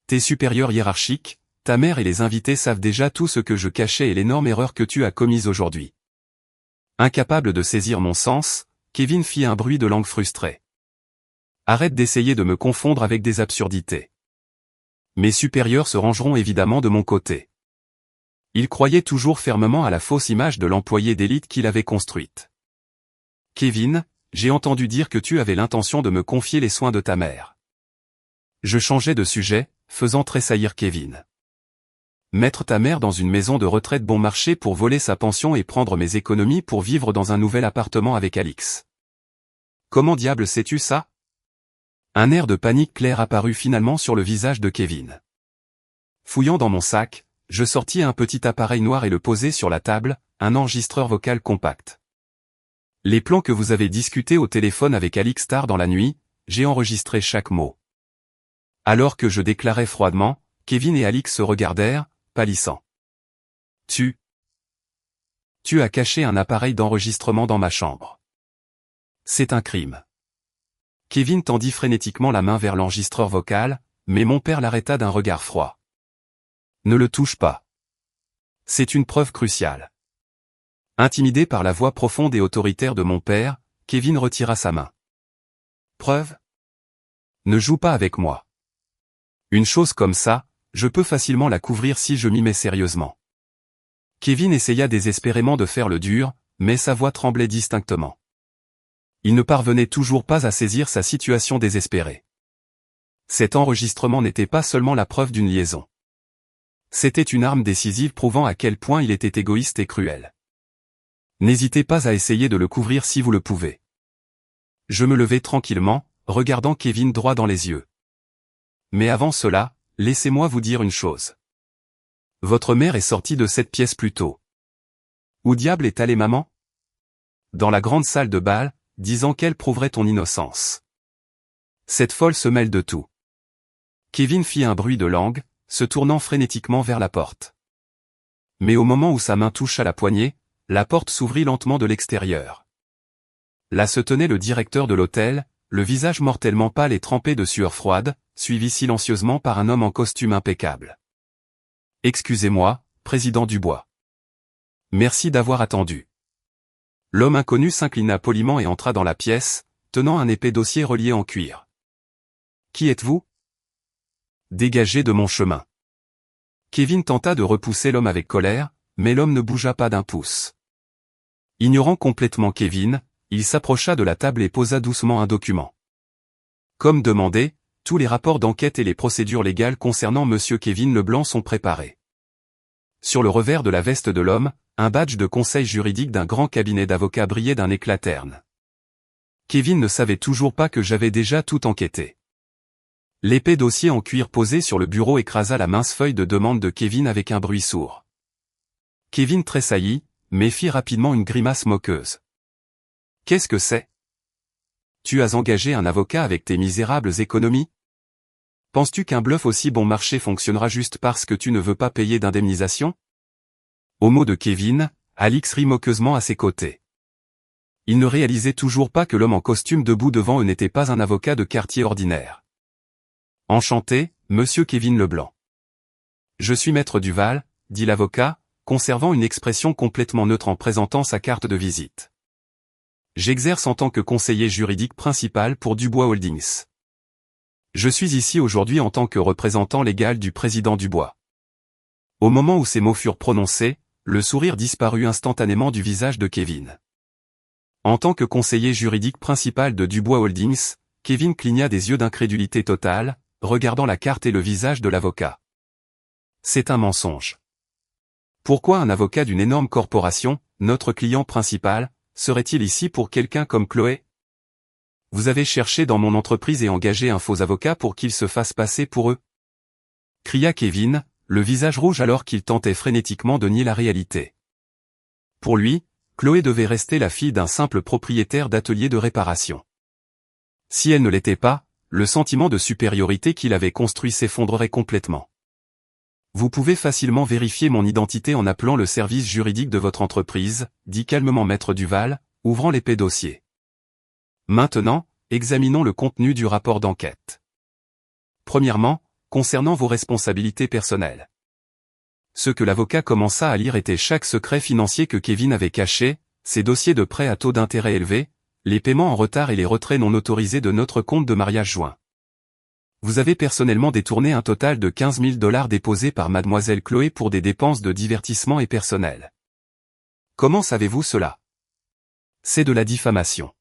Tes supérieurs hiérarchiques, ta mère et les invités savent déjà tout ce que je cachais et l'énorme erreur que tu as commise aujourd'hui. Incapable de saisir mon sens, Kevin fit un bruit de langue frustré. Arrête d'essayer de me confondre avec des absurdités. Mes supérieurs se rangeront évidemment de mon côté. Il croyait toujours fermement à la fausse image de l'employé d'élite qu'il avait construite. Kevin, j'ai entendu dire que tu avais l'intention de me confier les soins de ta mère. Je changeai de sujet, faisant tressaillir Kevin. Mettre ta mère dans une maison de retraite bon marché pour voler sa pension et prendre mes économies pour vivre dans un nouvel appartement avec Alix. Comment diable sais-tu ça? Un air de panique clair apparut finalement sur le visage de Kevin. Fouillant dans mon sac, je sortis un petit appareil noir et le posai sur la table, un enregistreur vocal compact. Les plans que vous avez discutés au téléphone avec Alix tard dans la nuit, j'ai enregistré chaque mot. Alors que je déclarais froidement, Kevin et Alix se regardèrent, pâlissant. Tu as caché un appareil d'enregistrement dans ma chambre. C'est un crime. Kevin tendit frénétiquement la main vers l'enregistreur vocal, mais mon père l'arrêta d'un regard froid. Ne le touche pas. C'est une preuve cruciale. Intimidé par la voix profonde et autoritaire de mon père, Kevin retira sa main. Preuve? Ne joue pas avec moi. Une chose comme ça, je peux facilement la couvrir si je m'y mets sérieusement. Kevin essaya désespérément de faire le dur, mais sa voix tremblait distinctement. Il ne parvenait toujours pas à saisir sa situation désespérée. Cet enregistrement n'était pas seulement la preuve d'une liaison. C'était une arme décisive prouvant à quel point il était égoïste et cruel. N'hésitez pas à essayer de le couvrir si vous le pouvez. Je me levai tranquillement, regardant Kevin droit dans les yeux. Mais avant cela, laissez-moi vous dire une chose. Votre mère est sortie de cette pièce plus tôt. Où diable est allée maman? Dans la grande salle de bal, disant qu'elle prouverait ton innocence. Cette folle se mêle de tout. Kevin fit un bruit de langue, se tournant frénétiquement vers la porte. Mais au moment où sa main toucha la poignée, la porte s'ouvrit lentement de l'extérieur. Là se tenait le directeur de l'hôtel, le visage mortellement pâle et trempé de sueur froide, suivi silencieusement par un homme en costume impeccable. « Excusez-moi, président Dubois. Merci d'avoir attendu. » L'homme inconnu s'inclina poliment et entra dans la pièce, tenant un épais dossier relié en cuir. « Qui êtes-vous? » Dégagez de mon chemin. Kevin tenta de repousser l'homme avec colère, mais l'homme ne bougea pas d'un pouce. Ignorant complètement Kevin, il s'approcha de la table et posa doucement un document. Comme demandé, tous les rapports d'enquête et les procédures légales concernant Monsieur Kevin Leblanc sont préparés. Sur le revers de la veste de l'homme, un badge de conseil juridique d'un grand cabinet d'avocats brillait d'un éclat terne. Kevin ne savait toujours pas que j'avais déjà tout enquêté. L'épais dossier en cuir posé sur le bureau écrasa la mince feuille de demande de Kevin avec un bruit sourd. Kevin tressaillit, mais fit rapidement une grimace moqueuse. « Qu'est-ce que c'est? Tu as engagé un avocat avec tes misérables économies? Penses-tu qu'un bluff aussi bon marché fonctionnera juste parce que tu ne veux pas payer d'indemnisation ?» Au mot de Kevin, Alix rit moqueusement à ses côtés. Il ne réalisait toujours pas que l'homme en costume debout devant eux n'était pas un avocat de quartier ordinaire. « Enchanté, Monsieur Kevin Leblanc. »« Je suis maître Duval, » dit l'avocat, conservant une expression complètement neutre en présentant sa carte de visite. « J'exerce en tant que conseiller juridique principal pour Dubois Holdings. Je suis ici aujourd'hui en tant que représentant légal du président Dubois. » Au moment où ces mots furent prononcés, le sourire disparut instantanément du visage de Kevin. En tant que conseiller juridique principal de Dubois Holdings, Kevin cligna des yeux d'incrédulité totale, regardant la carte et le visage de l'avocat. C'est un mensonge. Pourquoi un avocat d'une énorme corporation, notre client principal, serait-il ici pour quelqu'un comme Chloé? Vous avez cherché dans mon entreprise et engagé un faux avocat pour qu'il se fasse passer pour eux? Cria Kevin, le visage rouge alors qu'il tentait frénétiquement de nier la réalité. Pour lui, Chloé devait rester la fille d'un simple propriétaire d'atelier de réparation. Si elle ne l'était pas, le sentiment de supériorité qu'il avait construit s'effondrerait complètement. Vous pouvez facilement vérifier mon identité en appelant le service juridique de votre entreprise, dit calmement Maître Duval, ouvrant l'épais dossier. Maintenant, examinons le contenu du rapport d'enquête. Premièrement, concernant vos responsabilités personnelles. Ce que l'avocat commença à lire était chaque secret financier que Kevin avait caché, ses dossiers de prêts à taux d'intérêt élevés, les paiements en retard et les retraits non autorisés de notre compte de mariage joint. Vous avez personnellement détourné un total de 15 000 $ déposés par mademoiselle Chloé pour des dépenses de divertissement et personnel. Comment savez-vous cela? C'est de la diffamation.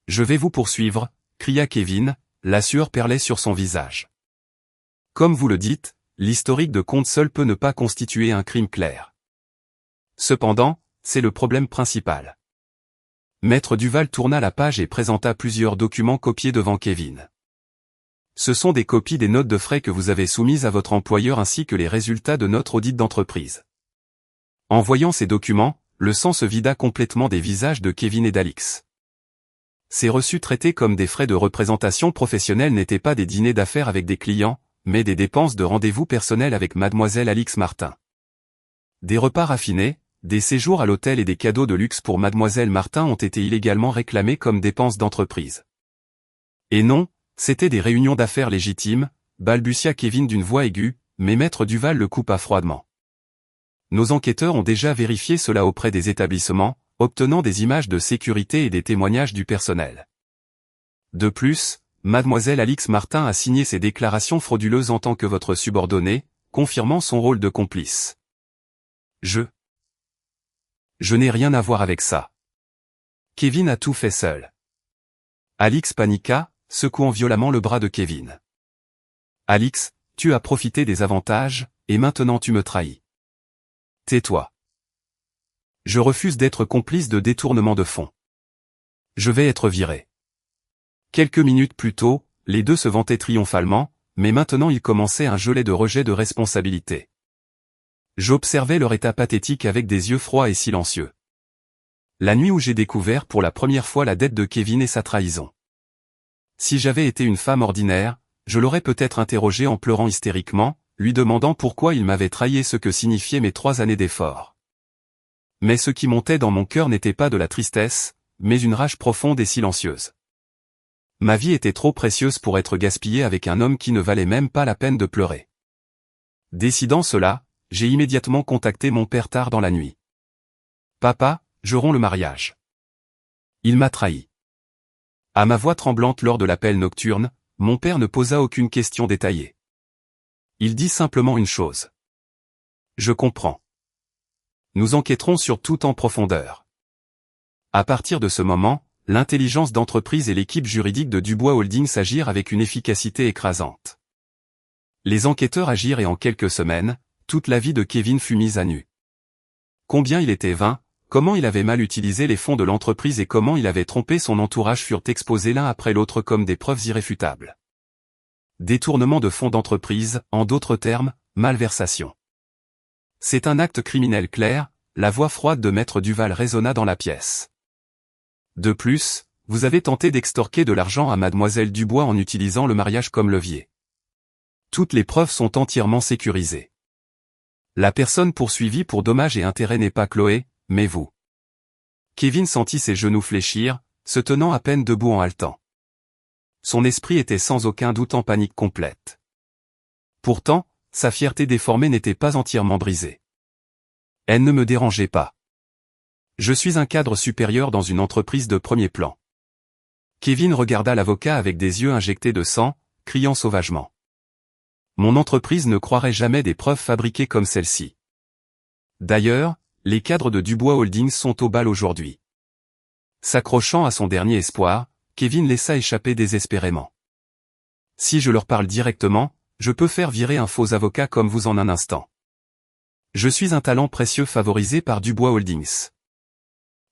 Je vais vous poursuivre, cria Kevin, la sueur perlait sur son visage. Comme vous le dites, l'historique de compte seul peut ne pas constituer un crime clair. Cependant, c'est le problème principal. Maître Duval tourna la page et présenta plusieurs documents copiés devant Kevin. Ce sont des copies des notes de frais que vous avez soumises à votre employeur ainsi que les résultats de notre audit d'entreprise. En voyant ces documents, le sang se vida complètement des visages de Kevin et d'Alix. Ces reçus traités comme des frais de représentation professionnelle n'étaient pas des dîners d'affaires avec des clients, mais des dépenses de rendez-vous personnels avec mademoiselle Alix Martin. Des repas raffinés, des séjours à l'hôtel et des cadeaux de luxe pour mademoiselle Martin ont été illégalement réclamés comme dépenses d'entreprise. Et non, c'était des réunions d'affaires légitimes, balbutia Kevin d'une voix aiguë, mais maître Duval le coupa froidement. Nos enquêteurs ont déjà vérifié cela auprès des établissements, obtenant des images de sécurité et des témoignages du personnel. De plus, mademoiselle Alix Martin a signé ces déclarations frauduleuses en tant que votre subordonnée, confirmant son rôle de complice. Je n'ai rien à voir avec ça. Kevin a tout fait seul. Alix paniqua, secouant violemment le bras de Kevin. Alix, tu as profité des avantages, et maintenant tu me trahis. Tais-toi. Je refuse d'être complice de détournement de fonds. Je vais être viré. Quelques minutes plus tôt, les deux se vantaient triomphalement, mais maintenant ils commençaient un gelé de rejet de responsabilité. J'observais leur état pathétique avec des yeux froids et silencieux. La nuit où j'ai découvert pour la première fois la dette de Kevin et sa trahison. Si j'avais été une femme ordinaire, je l'aurais peut-être interrogé en pleurant hystériquement, lui demandant pourquoi il m'avait trahi et ce que signifiaient mes 3 années d'efforts. Mais ce qui montait dans mon cœur n'était pas de la tristesse, mais une rage profonde et silencieuse. Ma vie était trop précieuse pour être gaspillée avec un homme qui ne valait même pas la peine de pleurer. Décidant cela, j'ai immédiatement contacté mon père tard dans la nuit. Papa, je romps le mariage. Il m'a trahi. À ma voix tremblante lors de l'appel nocturne, mon père ne posa aucune question détaillée. Il dit simplement une chose. Je comprends. Nous enquêterons sur tout en profondeur. À partir de ce moment, l'intelligence d'entreprise et l'équipe juridique de Dubois Holdings agirent avec une efficacité écrasante. Les enquêteurs agirent et en quelques semaines, toute la vie de Kevin fut mise à nu. Combien il était vain, comment il avait mal utilisé les fonds de l'entreprise et comment il avait trompé son entourage furent exposés l'un après l'autre comme des preuves irréfutables. Détournement de fonds d'entreprise, en d'autres termes, malversation. C'est un acte criminel clair, la voix froide de maître Duval résonna dans la pièce. De plus, vous avez tenté d'extorquer de l'argent à mademoiselle Dubois en utilisant le mariage comme levier. Toutes les preuves sont entièrement sécurisées. La personne poursuivie pour dommages et intérêts n'est pas Chloé, mais vous. Kevin sentit ses genoux fléchir, se tenant à peine debout en haletant. Son esprit était sans aucun doute en panique complète. Pourtant, sa fierté déformée n'était pas entièrement brisée. Elle ne me dérangeait pas. Je suis un cadre supérieur dans une entreprise de premier plan. Kevin regarda l'avocat avec des yeux injectés de sang, criant sauvagement. Mon entreprise ne croirait jamais des preuves fabriquées comme celle-ci. D'ailleurs, les cadres de Dubois Holdings sont au bal aujourd'hui. S'accrochant à son dernier espoir, Kevin laissa échapper désespérément. Si je leur parle directement, je peux faire virer un faux avocat comme vous en un instant. Je suis un talent précieux favorisé par Dubois Holdings.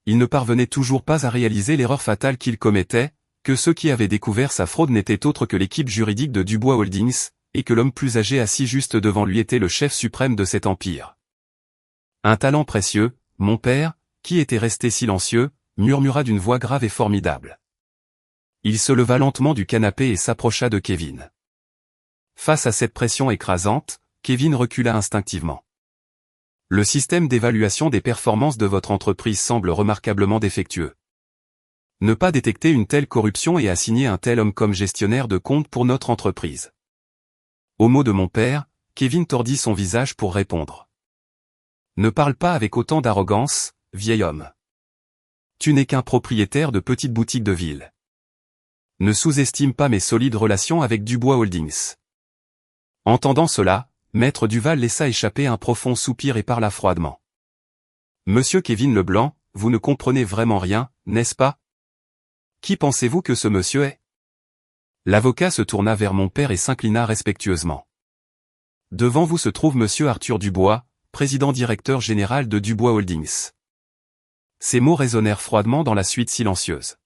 Il ne parvenait toujours pas à réaliser l'erreur fatale qu'il commettait, que ceux qui avaient découvert sa fraude n'étaient autres que l'équipe juridique de Dubois Holdings, et que l'homme plus âgé assis juste devant lui était le chef suprême de cet empire. Un talent précieux, mon père, qui était resté silencieux, murmura d'une voix grave et formidable. Il se leva lentement du canapé et s'approcha de Kevin. Face à cette pression écrasante, Kevin recula instinctivement. Le système d'évaluation des performances de votre entreprise semble remarquablement défectueux. Ne pas détecter une telle corruption et assigner un tel homme comme gestionnaire de compte pour notre entreprise. Au mot de mon père, Kevin tordit son visage pour répondre. Ne parle pas avec autant d'arrogance, vieil homme. Tu n'es qu'un propriétaire de petite boutique de ville. Ne sous-estime pas mes solides relations avec Dubois Holdings. Entendant cela, maître Duval laissa échapper un profond soupir et parla froidement. Monsieur Kevin Leblanc, vous ne comprenez vraiment rien, n'est-ce pas? Qui pensez-vous que ce monsieur est? L'avocat se tourna vers mon père et s'inclina respectueusement. Devant vous se trouve monsieur Arthur Dubois, président-directeur général de Dubois Holdings. Ces mots résonnèrent froidement dans la suite silencieuse.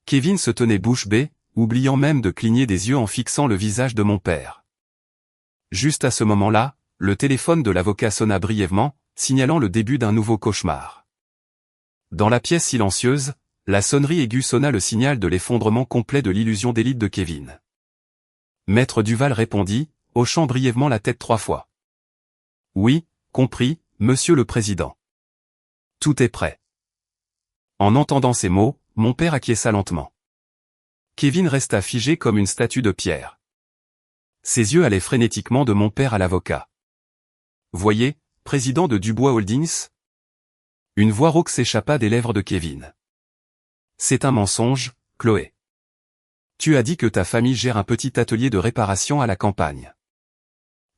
Kevin se tenait bouche bée, oubliant même de cligner des yeux en fixant le visage de mon père. Juste à ce moment-là, le téléphone de l'avocat sonna brièvement, signalant le début d'un nouveau cauchemar. Dans la pièce silencieuse, la sonnerie aiguë sonna le signal de l'effondrement complet de l'illusion d'élite de Kevin. Maître Duval répondit, hochant brièvement la tête 3 fois. Oui, compris, monsieur le président. Tout est prêt. En entendant ces mots, mon père acquiesça lentement. Kevin resta figé comme une statue de pierre. Ses yeux allaient frénétiquement de mon père à l'avocat. Voyez, président de Dubois Holdings? Une voix rauque s'échappa des lèvres de Kevin. C'est un mensonge, Chloé. Tu as dit que ta famille gère un petit atelier de réparation à la campagne.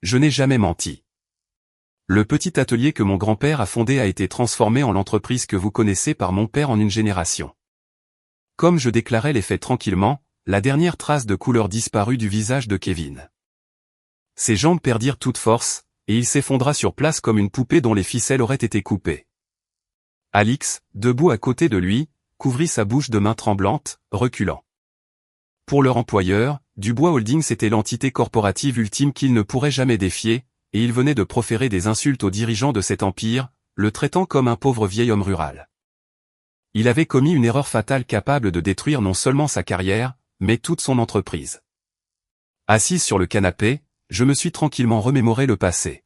Je n'ai jamais menti. Le petit atelier que mon grand-père a fondé a été transformé en l'entreprise que vous connaissez par mon père en une génération. Comme je déclarais les faits tranquillement, la dernière trace de couleur disparut du visage de Kevin. Ses jambes perdirent toute force, et il s'effondra sur place comme une poupée dont les ficelles auraient été coupées. Alix, debout à côté de lui, couvrit sa bouche de mains tremblantes, reculant. Pour leur employeur, Dubois Holdings était l'entité corporative ultime qu'il ne pourrait jamais défier, et il venait de proférer des insultes aux dirigeants de cet empire, le traitant comme un pauvre vieil homme rural. Il avait commis une erreur fatale capable de détruire non seulement sa carrière, mais toute son entreprise. Assise sur le canapé, je me suis tranquillement remémoré le passé.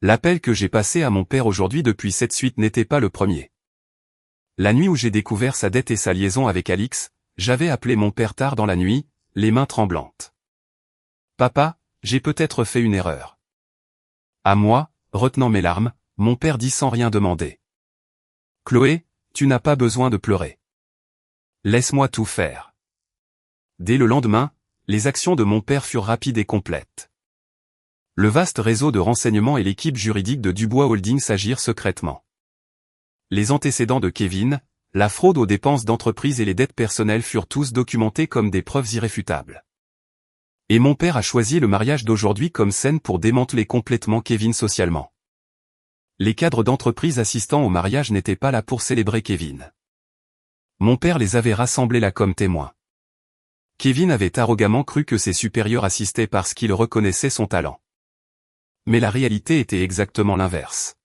L'appel que j'ai passé à mon père aujourd'hui depuis cette suite n'était pas le premier. La nuit où j'ai découvert sa dette et sa liaison avec Alix, j'avais appelé mon père tard dans la nuit, les mains tremblantes. Papa, j'ai peut-être fait une erreur. À moi, retenant mes larmes, mon père dit sans rien demander. Chloé, tu n'as pas besoin de pleurer. Laisse-moi tout faire. Dès le lendemain, les actions de mon père furent rapides et complètes. Le vaste réseau de renseignements et l'équipe juridique de Dubois Holdings agirent secrètement. Les antécédents de Kevin, la fraude aux dépenses d'entreprise et les dettes personnelles furent tous documentés comme des preuves irréfutables. Et mon père a choisi le mariage d'aujourd'hui comme scène pour démanteler complètement Kevin socialement. Les cadres d'entreprise assistant au mariage n'étaient pas là pour célébrer Kevin. Mon père les avait rassemblés là comme témoins. Kevin avait arrogamment cru que ses supérieurs assistaient parce qu'ils reconnaissaient son talent. Mais la réalité était exactement l'inverse.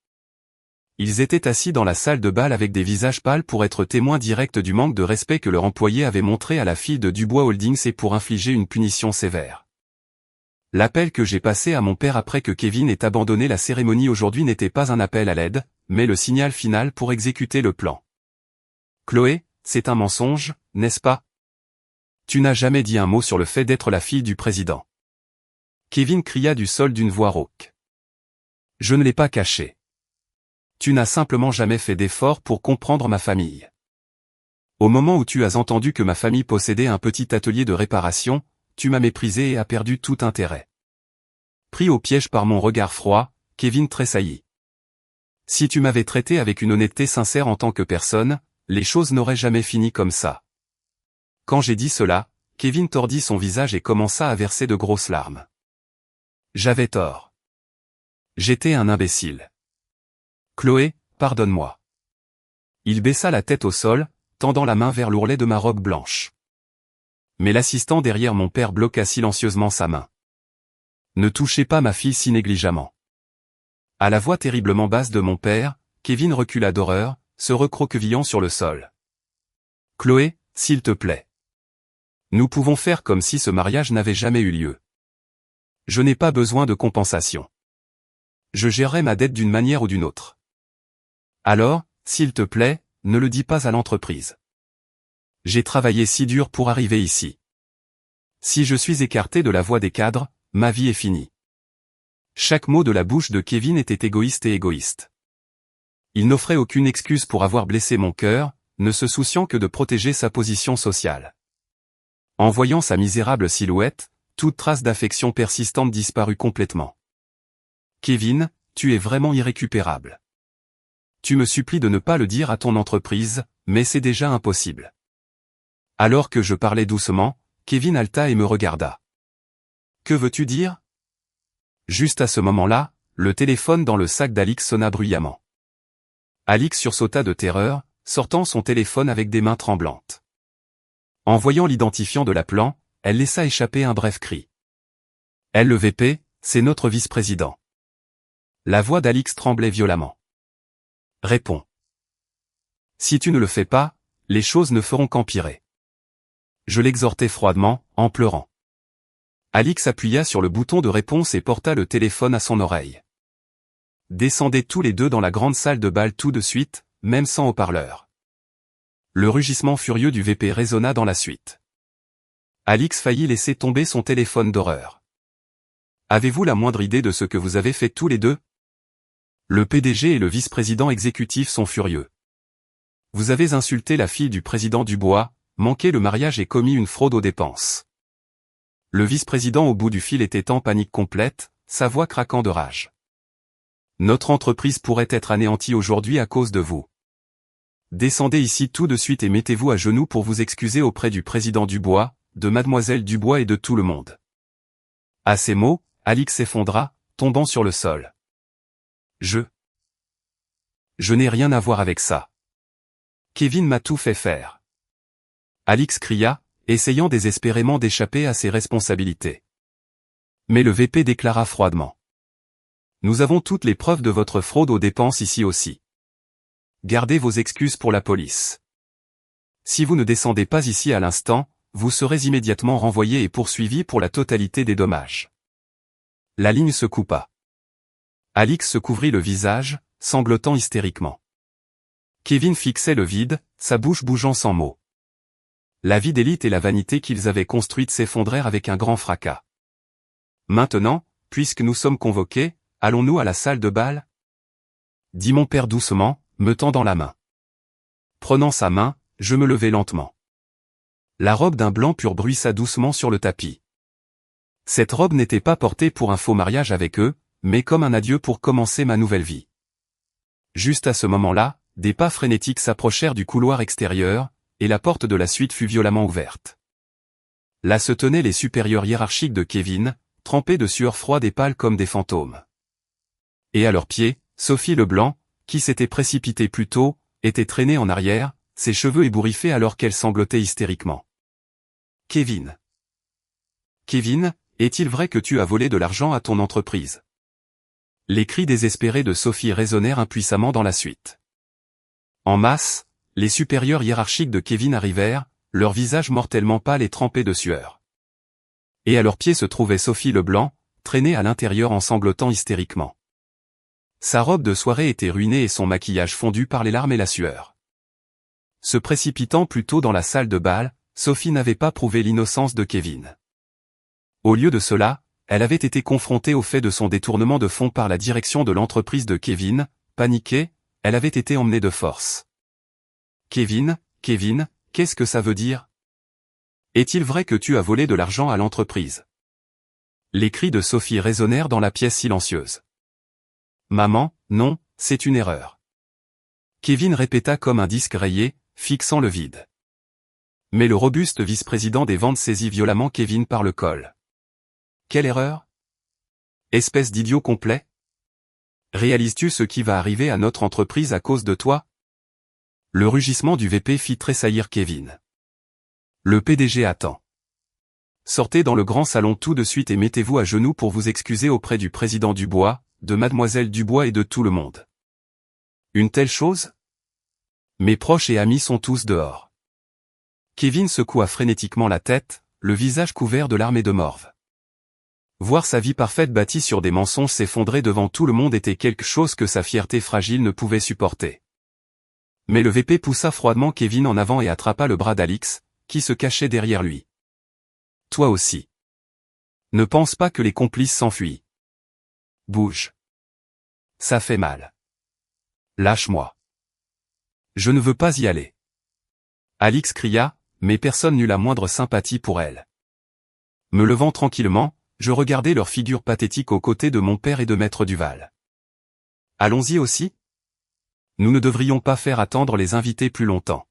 Ils étaient assis dans la salle de bal avec des visages pâles pour être témoins directs du manque de respect que leur employé avait montré à la fille de Dubois Holdings et pour infliger une punition sévère. L'appel que j'ai passé à mon père après que Kevin ait abandonné la cérémonie aujourd'hui n'était pas un appel à l'aide, mais le signal final pour exécuter le plan. Chloé, c'est un mensonge, n'est-ce pas? Tu n'as jamais dit un mot sur le fait d'être la fille du président. Kevin cria du sol d'une voix rauque. Je ne l'ai pas caché. Tu n'as simplement jamais fait d'effort pour comprendre ma famille. Au moment où tu as entendu que ma famille possédait un petit atelier de réparation, tu m'as méprisé et as perdu tout intérêt. Pris au piège par mon regard froid, Kevin tressaillit. Si tu m'avais traité avec une honnêteté sincère en tant que personne, les choses n'auraient jamais fini comme ça. Quand j'ai dit cela, Kevin tordit son visage et commença à verser de grosses larmes. J'avais tort. J'étais un imbécile. Chloé, pardonne-moi. Il baissa la tête au sol, tendant la main vers l'ourlet de ma robe blanche. Mais l'assistant derrière mon père bloqua silencieusement sa main. Ne touchez pas ma fille si négligemment. À la voix terriblement basse de mon père, Kevin recula d'horreur, se recroquevillant sur le sol. Chloé, s'il te plaît. Nous pouvons faire comme si ce mariage n'avait jamais eu lieu. Je n'ai pas besoin de compensation. Je gérerai ma dette d'une manière ou d'une autre. Alors, s'il te plaît, ne le dis pas à l'entreprise. J'ai travaillé si dur pour arriver ici. Si je suis écarté de la voie des cadres, ma vie est finie. Chaque mot de la bouche de Kevin était égoïste et égoïste. Il n'offrait aucune excuse pour avoir blessé mon cœur, ne se souciant que de protéger sa position sociale. En voyant sa misérable silhouette, toute trace d'affection persistante disparut complètement. Kevin, tu es vraiment irrécupérable. tu me supplies de ne pas le dire à ton entreprise, mais c'est déjà impossible. Alors que je parlais doucement, Kevin halta et me regarda. Que veux-tu dire? Juste à ce moment-là, le téléphone dans le sac d'Alix sonna bruyamment. Alix sursauta de terreur, sortant son téléphone avec des mains tremblantes. En voyant l'identifiant de l'appelant, elle laissa échapper un bref cri. Le VP, c'est notre vice-président. La voix d'Alix tremblait violemment. Réponds. Si tu ne le fais pas, les choses ne feront qu'empirer. Je l'exhortai froidement, en pleurant. Alix appuya sur le bouton de réponse et porta le téléphone à son oreille. Descendez tous les deux dans la grande salle de bal tout de suite, même sans haut-parleur. Le rugissement furieux du VP résonna dans la suite. Alix faillit laisser tomber son téléphone d'horreur. Avez-vous la moindre idée de ce que vous avez fait tous les deux? Le PDG et le vice-président exécutif sont furieux. Vous avez insulté la fille du président Dubois, manqué le mariage et commis une fraude aux dépenses. Le vice-président au bout du fil était en panique complète, sa voix craquant de rage. Notre entreprise pourrait être anéantie aujourd'hui à cause de vous. Descendez ici tout de suite et mettez-vous à genoux pour vous excuser auprès du président Dubois, de mademoiselle Dubois et de tout le monde. À ces mots, Alix s'effondra, tombant sur le sol. Je n'ai rien à voir avec ça. Kevin m'a tout fait faire. Alix cria, essayant désespérément d'échapper à ses responsabilités. Mais le VP déclara froidement. Nous avons toutes les preuves de votre fraude aux dépenses ici aussi. Gardez vos excuses pour la police. Si vous ne descendez pas ici à l'instant, vous serez immédiatement renvoyé et poursuivi pour la totalité des dommages. La ligne se coupa. Alix se couvrit le visage, sanglotant hystériquement. Kevin fixait le vide, sa bouche bougeant sans mots. La vie d'élite et la vanité qu'ils avaient construite s'effondrèrent avec un grand fracas. Maintenant, puisque nous sommes convoqués, allons-nous à la salle de bal? Dit mon père doucement, me tendant la main. Prenant sa main, je me levai lentement. La robe d'un blanc pur bruissa doucement sur le tapis. Cette robe n'était pas portée pour un faux mariage avec eux, mais comme un adieu pour commencer ma nouvelle vie. Juste à ce moment-là, des pas frénétiques s'approchèrent du couloir extérieur, et la porte de la suite fut violemment ouverte. Là se tenaient les supérieurs hiérarchiques de Kevin, trempés de sueur froide et pâles comme des fantômes. Et à leurs pieds, Sophie Leblanc, qui s'était précipitée plus tôt, était traînée en arrière, ses cheveux ébouriffés alors qu'elle sanglotait hystériquement. Kevin. Kevin, est-il vrai que tu as volé de l'argent à ton entreprise? Les cris désespérés de Sophie résonnèrent impuissamment dans la suite. En masse, les supérieurs hiérarchiques de Kevin arrivèrent, leurs visages mortellement pâles et trempés de sueur. Et à leurs pieds se trouvait Sophie Leblanc, traînée à l'intérieur en sanglotant hystériquement. Sa robe de soirée était ruinée et son maquillage fondu par les larmes et la sueur. Se précipitant plus tôt dans la salle de bal, Sophie n'avait pas prouvé l'innocence de Kevin. Au lieu de cela, elle avait été confrontée au fait de son détournement de fonds par la direction de l'entreprise de Kevin. Paniquée, elle avait été emmenée de force. Kevin, qu'est-ce que ça veut dire? Est-il vrai que tu as volé de l'argent à l'entreprise? Les cris de Sophie résonnèrent dans la pièce silencieuse. Maman, non, c'est une erreur. Kevin répéta comme un disque rayé, fixant le vide. Mais le robuste vice-président des ventes saisit violemment Kevin par le col. Quelle erreur? Espèce d'idiot complet? Réalises-tu ce qui va arriver à notre entreprise à cause de toi? Le rugissement du VP fit tressaillir Kevin. Le PDG attend. Sortez dans le grand salon tout de suite et mettez-vous à genoux pour vous excuser auprès du président Dubois, de mademoiselle Dubois et de tout le monde. Une telle chose? Mes proches et amis sont tous dehors. Kevin secoua frénétiquement la tête, le visage couvert de larmes et de morve. Voir sa vie parfaite bâtie sur des mensonges s'effondrer devant tout le monde était quelque chose que sa fierté fragile ne pouvait supporter. Mais le VP poussa froidement Kevin en avant et attrapa le bras d'Alix, qui se cachait derrière lui. Toi aussi. Ne pense pas que les complices s'enfuient. Bouge. Ça fait mal. Lâche-moi. Je ne veux pas y aller. Alix cria, mais personne n'eut la moindre sympathie pour elle. Me levant tranquillement, je regardais leurs figures pathétiques aux côtés de mon père et de maître Duval. Allons-y aussi? Nous ne devrions pas faire attendre les invités plus longtemps.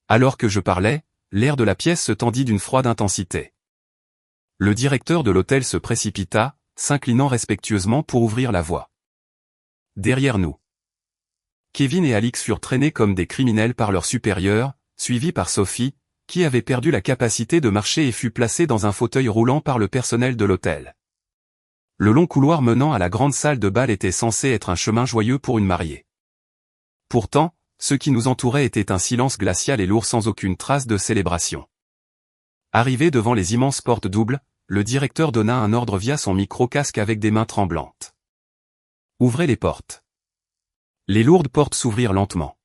Alors que je parlais, l'air de la pièce se tendit d'une froide intensité. Le directeur de l'hôtel se précipita, s'inclinant respectueusement pour ouvrir la voie. Derrière nous, Kevin et Alix furent traînés comme des criminels par leurs supérieurs, suivis par Sophie, qui avait perdu la capacité de marcher et fut placée dans un fauteuil roulant par le personnel de l'hôtel. Le long couloir menant à la grande salle de bal était censé être un chemin joyeux pour une mariée. Pourtant, ce qui nous entourait était un silence glacial et lourd sans aucune trace de célébration. Arrivé devant les immenses portes doubles, le directeur donna un ordre via son micro-casque avec des mains tremblantes. « Ouvrez les portes. » Les lourdes portes s'ouvrirent lentement.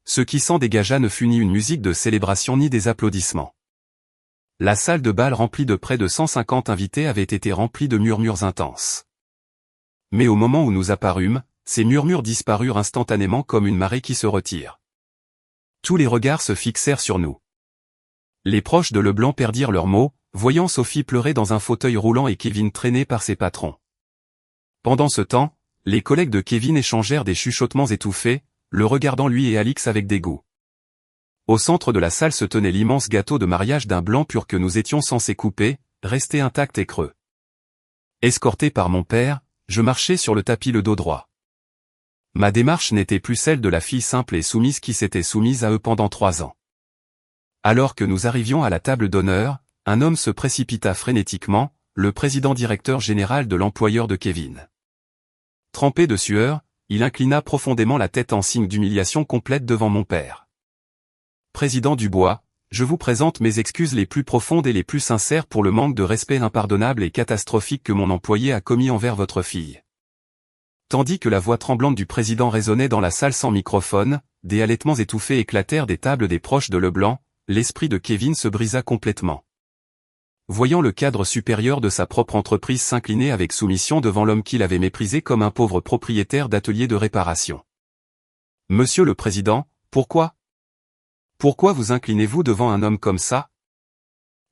Ce qui s'en dégagea ne fut ni une musique de célébration ni des applaudissements. La salle de bal remplie de près de 150 invités avait été remplie de murmures intenses. Mais au moment où nous apparûmes, ces murmures disparurent instantanément comme une marée qui se retire. Tous les regards se fixèrent sur nous. Les proches de Leblanc perdirent leurs mots, voyant Sophie pleurer dans un fauteuil roulant et Kevin traîné par ses patrons. Pendant ce temps, les collègues de Kevin échangèrent des chuchotements étouffés, le regardant lui et Alix avec dégoût. Au centre de la salle se tenait l'immense gâteau de mariage d'un blanc pur que nous étions censés couper, resté intact et creux. Escorté par mon père, je marchais sur le tapis le dos droit. Ma démarche n'était plus celle de la fille simple et soumise qui s'était soumise à eux pendant 3 ans. Alors que nous arrivions à la table d'honneur, un homme se précipita frénétiquement, le président directeur général de l'employeur de Kevin. Trempé de sueur, il inclina profondément la tête en signe d'humiliation complète devant mon père. Président Dubois, je vous présente mes excuses les plus profondes et les plus sincères pour le manque de respect impardonnable et catastrophique que mon employé a commis envers votre fille. Tandis que la voix tremblante du président résonnait dans la salle sans microphone, des halètements étouffés éclatèrent des tables des proches de Leblanc, l'esprit de Kevin se brisa complètement. Voyant le cadre supérieur de sa propre entreprise s'incliner avec soumission devant l'homme qu'il avait méprisé comme un pauvre propriétaire d'atelier de réparation. « Monsieur le Président, pourquoi ? Pourquoi vous inclinez-vous devant un homme comme ça ?»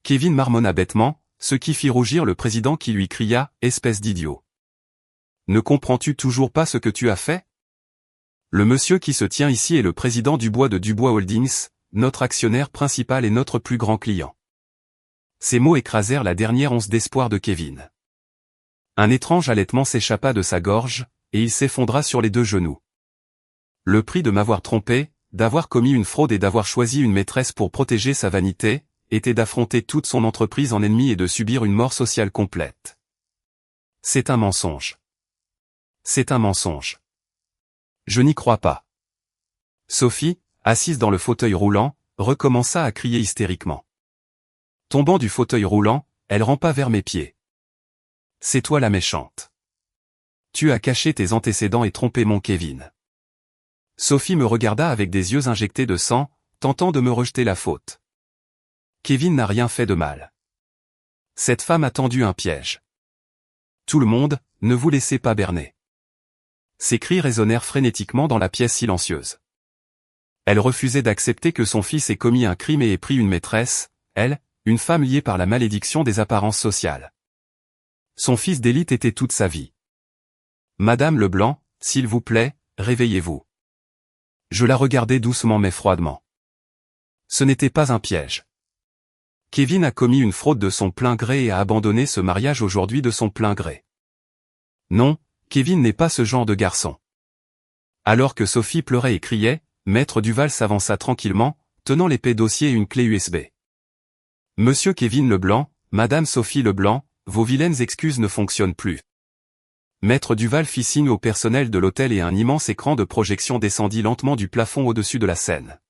Kevin marmonna bêtement, ce qui fit rougir le président qui lui cria « Espèce d'idiot ! Ne comprends-tu toujours pas ce que tu as fait ? Le monsieur qui se tient ici est le président Dubois de Dubois Holdings, notre actionnaire principal et notre plus grand client. » Ces mots écrasèrent la dernière once d'espoir de Kevin. Un étrange halètement s'échappa de sa gorge, et il s'effondra sur les 2 genoux. Le prix de m'avoir trompé, d'avoir commis une fraude et d'avoir choisi une maîtresse pour protéger sa vanité, était d'affronter toute son entreprise en ennemi et de subir une mort sociale complète. C'est un mensonge. C'est un mensonge. Je n'y crois pas. Sophie, assise dans le fauteuil roulant, recommença à crier hystériquement. Tombant du fauteuil roulant, elle rampa vers mes pieds. C'est toi la méchante. Tu as caché tes antécédents et trompé mon Kevin. Sophie me regarda avec des yeux injectés de sang, tentant de me rejeter la faute. Kevin n'a rien fait de mal. Cette femme a tendu un piège. Tout le monde, ne vous laissez pas berner. Ses cris résonnèrent frénétiquement dans la pièce silencieuse. Elle refusait d'accepter que son fils ait commis un crime et ait pris une maîtresse, elle, une femme liée par la malédiction des apparences sociales. Son fils d'élite était toute sa vie. Madame Leblanc, s'il vous plaît, réveillez-vous. Je la regardais doucement mais froidement. Ce n'était pas un piège. Kevin a commis une fraude de son plein gré et a abandonné ce mariage aujourd'hui de son plein gré. Non, Kevin n'est pas ce genre de garçon. Alors que Sophie pleurait et criait, Maître Duval s'avança tranquillement, tenant l'épais dossier et une clé USB. Monsieur Kevin Leblanc, Madame Sophie Leblanc, vos vilaines excuses ne fonctionnent plus. Maître Duval fit signe au personnel de l'hôtel et un immense écran de projection descendit lentement du plafond au-dessus de la scène.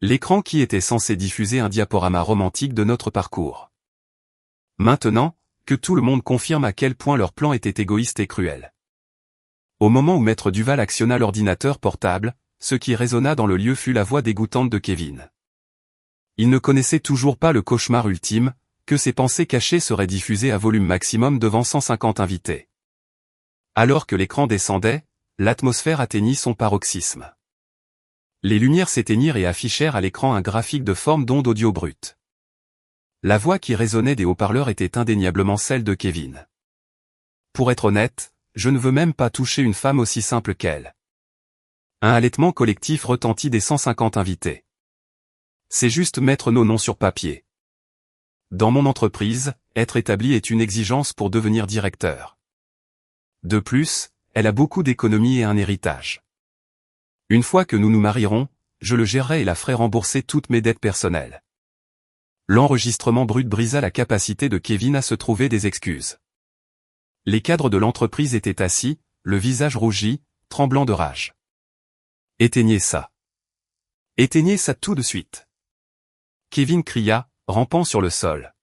L'écran qui était censé diffuser un diaporama romantique de notre parcours. Maintenant, que tout le monde confirme à quel point leur plan était égoïste et cruel. Au moment où Maître Duval actionna l'ordinateur portable, ce qui résonna dans le lieu fut la voix dégoûtante de Kevin. Il ne connaissait toujours pas le cauchemar ultime, que ses pensées cachées seraient diffusées à volume maximum devant 150 invités. Alors que l'écran descendait, l'atmosphère atteignit son paroxysme. Les lumières s'éteignirent et affichèrent à l'écran un graphique de forme d'onde audio brute. La voix qui résonnait des haut-parleurs était indéniablement celle de Kevin. Pour être honnête, je ne veux même pas toucher une femme aussi simple qu'elle. Un halètement collectif retentit des 150 invités. C'est juste mettre nos noms sur papier. Dans mon entreprise, être établi est une exigence pour devenir directeur. De plus, elle a beaucoup d'économies et un héritage. Une fois que nous nous marierons, je le gérerai et la ferai rembourser toutes mes dettes personnelles. L'enregistrement brut brisa la capacité de Kevin à se trouver des excuses. Les cadres de l'entreprise étaient assis, le visage rougi, tremblant de rage. Éteignez ça. Éteignez ça tout de suite. Kevin cria, rampant sur le sol.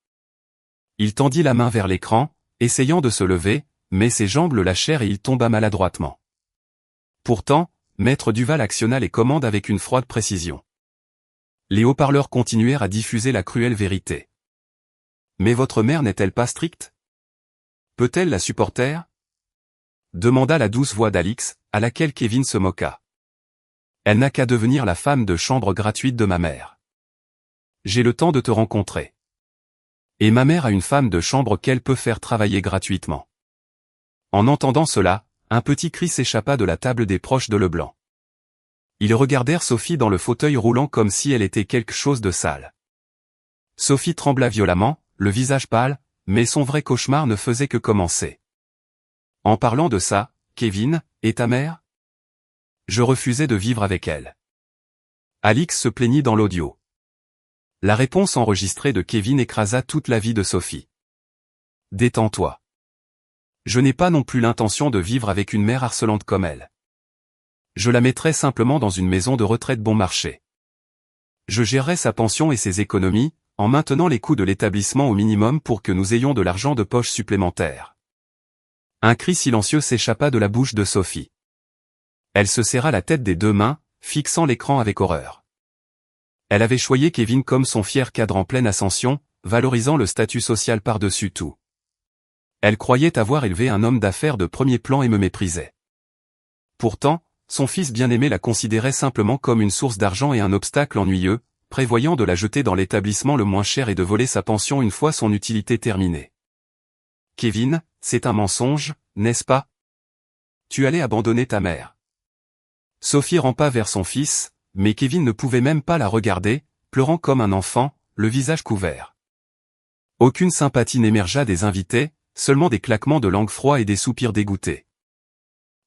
Il tendit la main vers l'écran, essayant de se lever, mais ses jambes le lâchèrent et il tomba maladroitement. Pourtant, Maître Duval actionna les commandes avec une froide précision. Les haut-parleurs continuèrent à diffuser la cruelle vérité. Mais votre mère n'est-elle pas stricte? Peut-elle la supporter? Demanda la douce voix d'Alix, à laquelle Kevin se moqua. Elle n'a qu'à devenir la femme de chambre gratuite de ma mère. J'ai le temps de te rencontrer. Et ma mère a une femme de chambre qu'elle peut faire travailler gratuitement. En entendant cela, un petit cri s'échappa de la table des proches de Leblanc. Ils regardèrent Sophie dans le fauteuil roulant comme si elle était quelque chose de sale. Sophie trembla violemment, le visage pâle, mais son vrai cauchemar ne faisait que commencer. En parlant de ça, Kevin, et ta mère? Je refusais de vivre avec elle. Alix se plaignit dans l'audio. La réponse enregistrée de Kevin écrasa toute la vie de Sophie. Détends-toi. Je n'ai pas non plus l'intention de vivre avec une mère harcelante comme elle. Je la mettrai simplement dans une maison de retraite bon marché. Je gérerai sa pension et ses économies, en maintenant les coûts de l'établissement au minimum pour que nous ayons de l'argent de poche supplémentaire. Un cri silencieux s'échappa de la bouche de Sophie. Elle se serra la tête des deux mains, fixant l'écran avec horreur. Elle avait choyé Kevin comme son fier cadre en pleine ascension, valorisant le statut social par-dessus tout. Elle croyait avoir élevé un homme d'affaires de premier plan et me méprisait. Pourtant, son fils bien-aimé la considérait simplement comme une source d'argent et un obstacle ennuyeux, prévoyant de la jeter dans l'établissement le moins cher et de voler sa pension une fois son utilité terminée. Kevin, c'est un mensonge, n'est-ce pas? Tu allais abandonner ta mère. Sophie rampa vers son fils, mais Kevin ne pouvait même pas la regarder, pleurant comme un enfant, le visage couvert. Aucune sympathie n'émergea des invités, seulement des claquements de langue froids et des soupirs dégoûtés.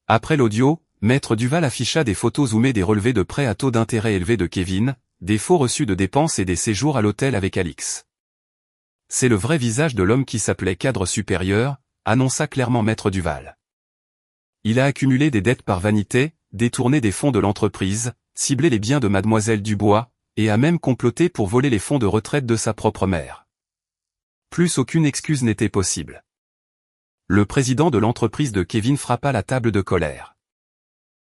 Après l'audio, Maître Duval afficha des photos zoomées des relevés de prêts à taux d'intérêt élevés de Kevin, des faux reçus de dépenses et des séjours à l'hôtel avec Alix. C'est le vrai visage de l'homme qui s'appelait cadre supérieur, annonça clairement Maître Duval. Il a accumulé des dettes par vanité, détourné des fonds de l'entreprise, ciblé les biens de Mademoiselle Dubois, et a même comploté pour voler les fonds de retraite de sa propre mère. Plus aucune excuse n'était possible. Le président de l'entreprise de Kevin frappa la table de colère.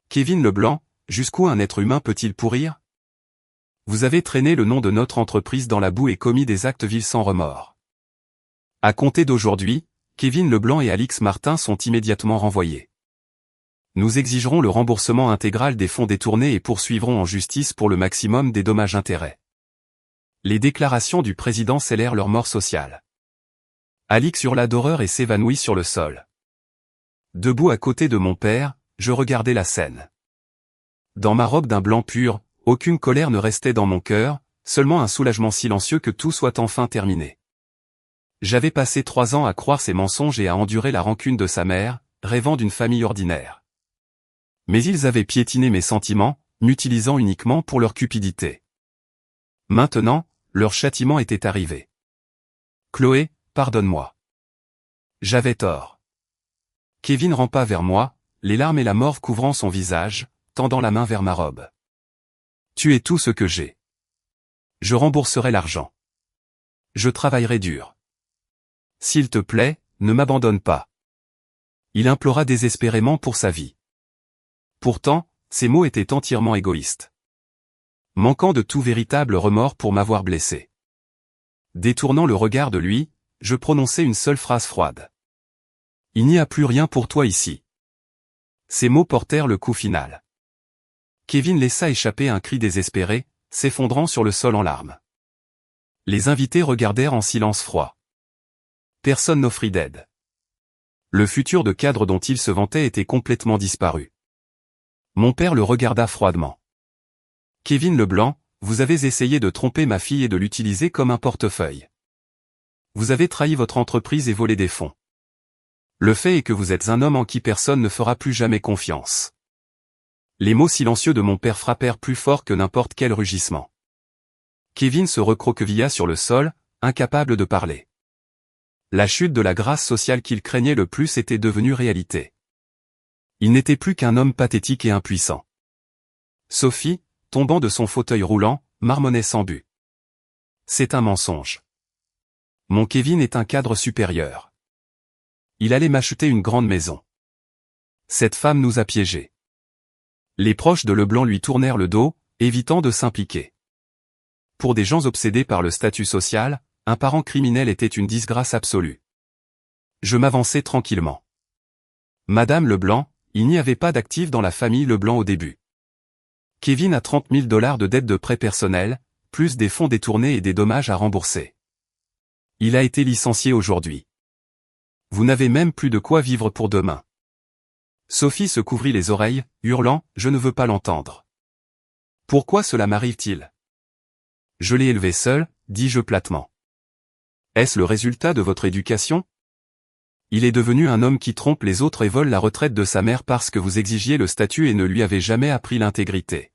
Kevin Leblanc, jusqu'où un être humain peut-il pourrir? Vous avez traîné le nom de notre entreprise dans la boue et commis des actes vils sans remords. À compter d'aujourd'hui, Kevin Leblanc et Alix Martin sont immédiatement renvoyés. Nous exigerons le remboursement intégral des fonds détournés et poursuivrons en justice pour le maximum des dommages-intérêts. Les déclarations du président scellèrent leur mort sociale. Alix hurla d'horreur et s'évanouit sur le sol. Debout à côté de mon père, je regardais la scène. Dans ma robe d'un blanc pur, aucune colère ne restait dans mon cœur, seulement un soulagement silencieux que tout soit enfin terminé. J'avais passé 3 ans à croire ses mensonges et à endurer la rancune de sa mère, rêvant d'une famille ordinaire. Mais ils avaient piétiné mes sentiments, m'utilisant uniquement pour leur cupidité. Maintenant, leur châtiment était arrivé. Chloé, pardonne-moi. J'avais tort. Kevin rampa vers moi, les larmes et la morve couvrant son visage, tendant la main vers ma robe. Tu es tout ce que j'ai. Je rembourserai l'argent. Je travaillerai dur. S'il te plaît, ne m'abandonne pas. Il implora désespérément pour sa vie. Pourtant, ces mots étaient entièrement égoïstes. Manquant de tout véritable remords pour m'avoir blessé. Détournant le regard de lui, je prononçai une seule phrase froide. Il n'y a plus rien pour toi ici. Ces mots portèrent le coup final. Kevin laissa échapper un cri désespéré, s'effondrant sur le sol en larmes. Les invités regardèrent en silence froid. Personne n'offrit d'aide. Le futur de cadre dont il se vantait était complètement disparu. Mon père le regarda froidement. Kevin Leblanc, vous avez essayé de tromper ma fille et de l'utiliser comme un portefeuille. Vous avez trahi votre entreprise et volé des fonds. Le fait est que vous êtes un homme en qui personne ne fera plus jamais confiance. Les mots silencieux de mon père frappèrent plus fort que n'importe quel rugissement. Kevin se recroquevilla sur le sol, incapable de parler. La chute de la grâce sociale qu'il craignait le plus était devenue réalité. Il n'était plus qu'un homme pathétique et impuissant. Sophie, tombant de son fauteuil roulant, marmonnait sans but. C'est un mensonge. Mon Kevin est un cadre supérieur. Il allait m'acheter une grande maison. Cette femme nous a piégés. Les proches de Leblanc lui tournèrent le dos, évitant de s'impliquer. Pour des gens obsédés par le statut social, un parent criminel était une disgrâce absolue. Je m'avançai tranquillement. Madame Leblanc, il n'y avait pas d'actifs dans la famille Leblanc au début. Kevin a 30 000 $ de dettes de prêt personnel, plus des fonds détournés et des dommages à rembourser. Il a été licencié aujourd'hui. Vous n'avez même plus de quoi vivre pour demain. Sophie se couvrit les oreilles, hurlant « Je ne veux pas l'entendre. » Pourquoi cela m'arrive-t-il? Je l'ai élevé seul, dis-je platement. Est-ce le résultat de votre éducation? Il est devenu un homme qui trompe les autres et vole la retraite de sa mère parce que vous exigiez le statut et ne lui avez jamais appris l'intégrité.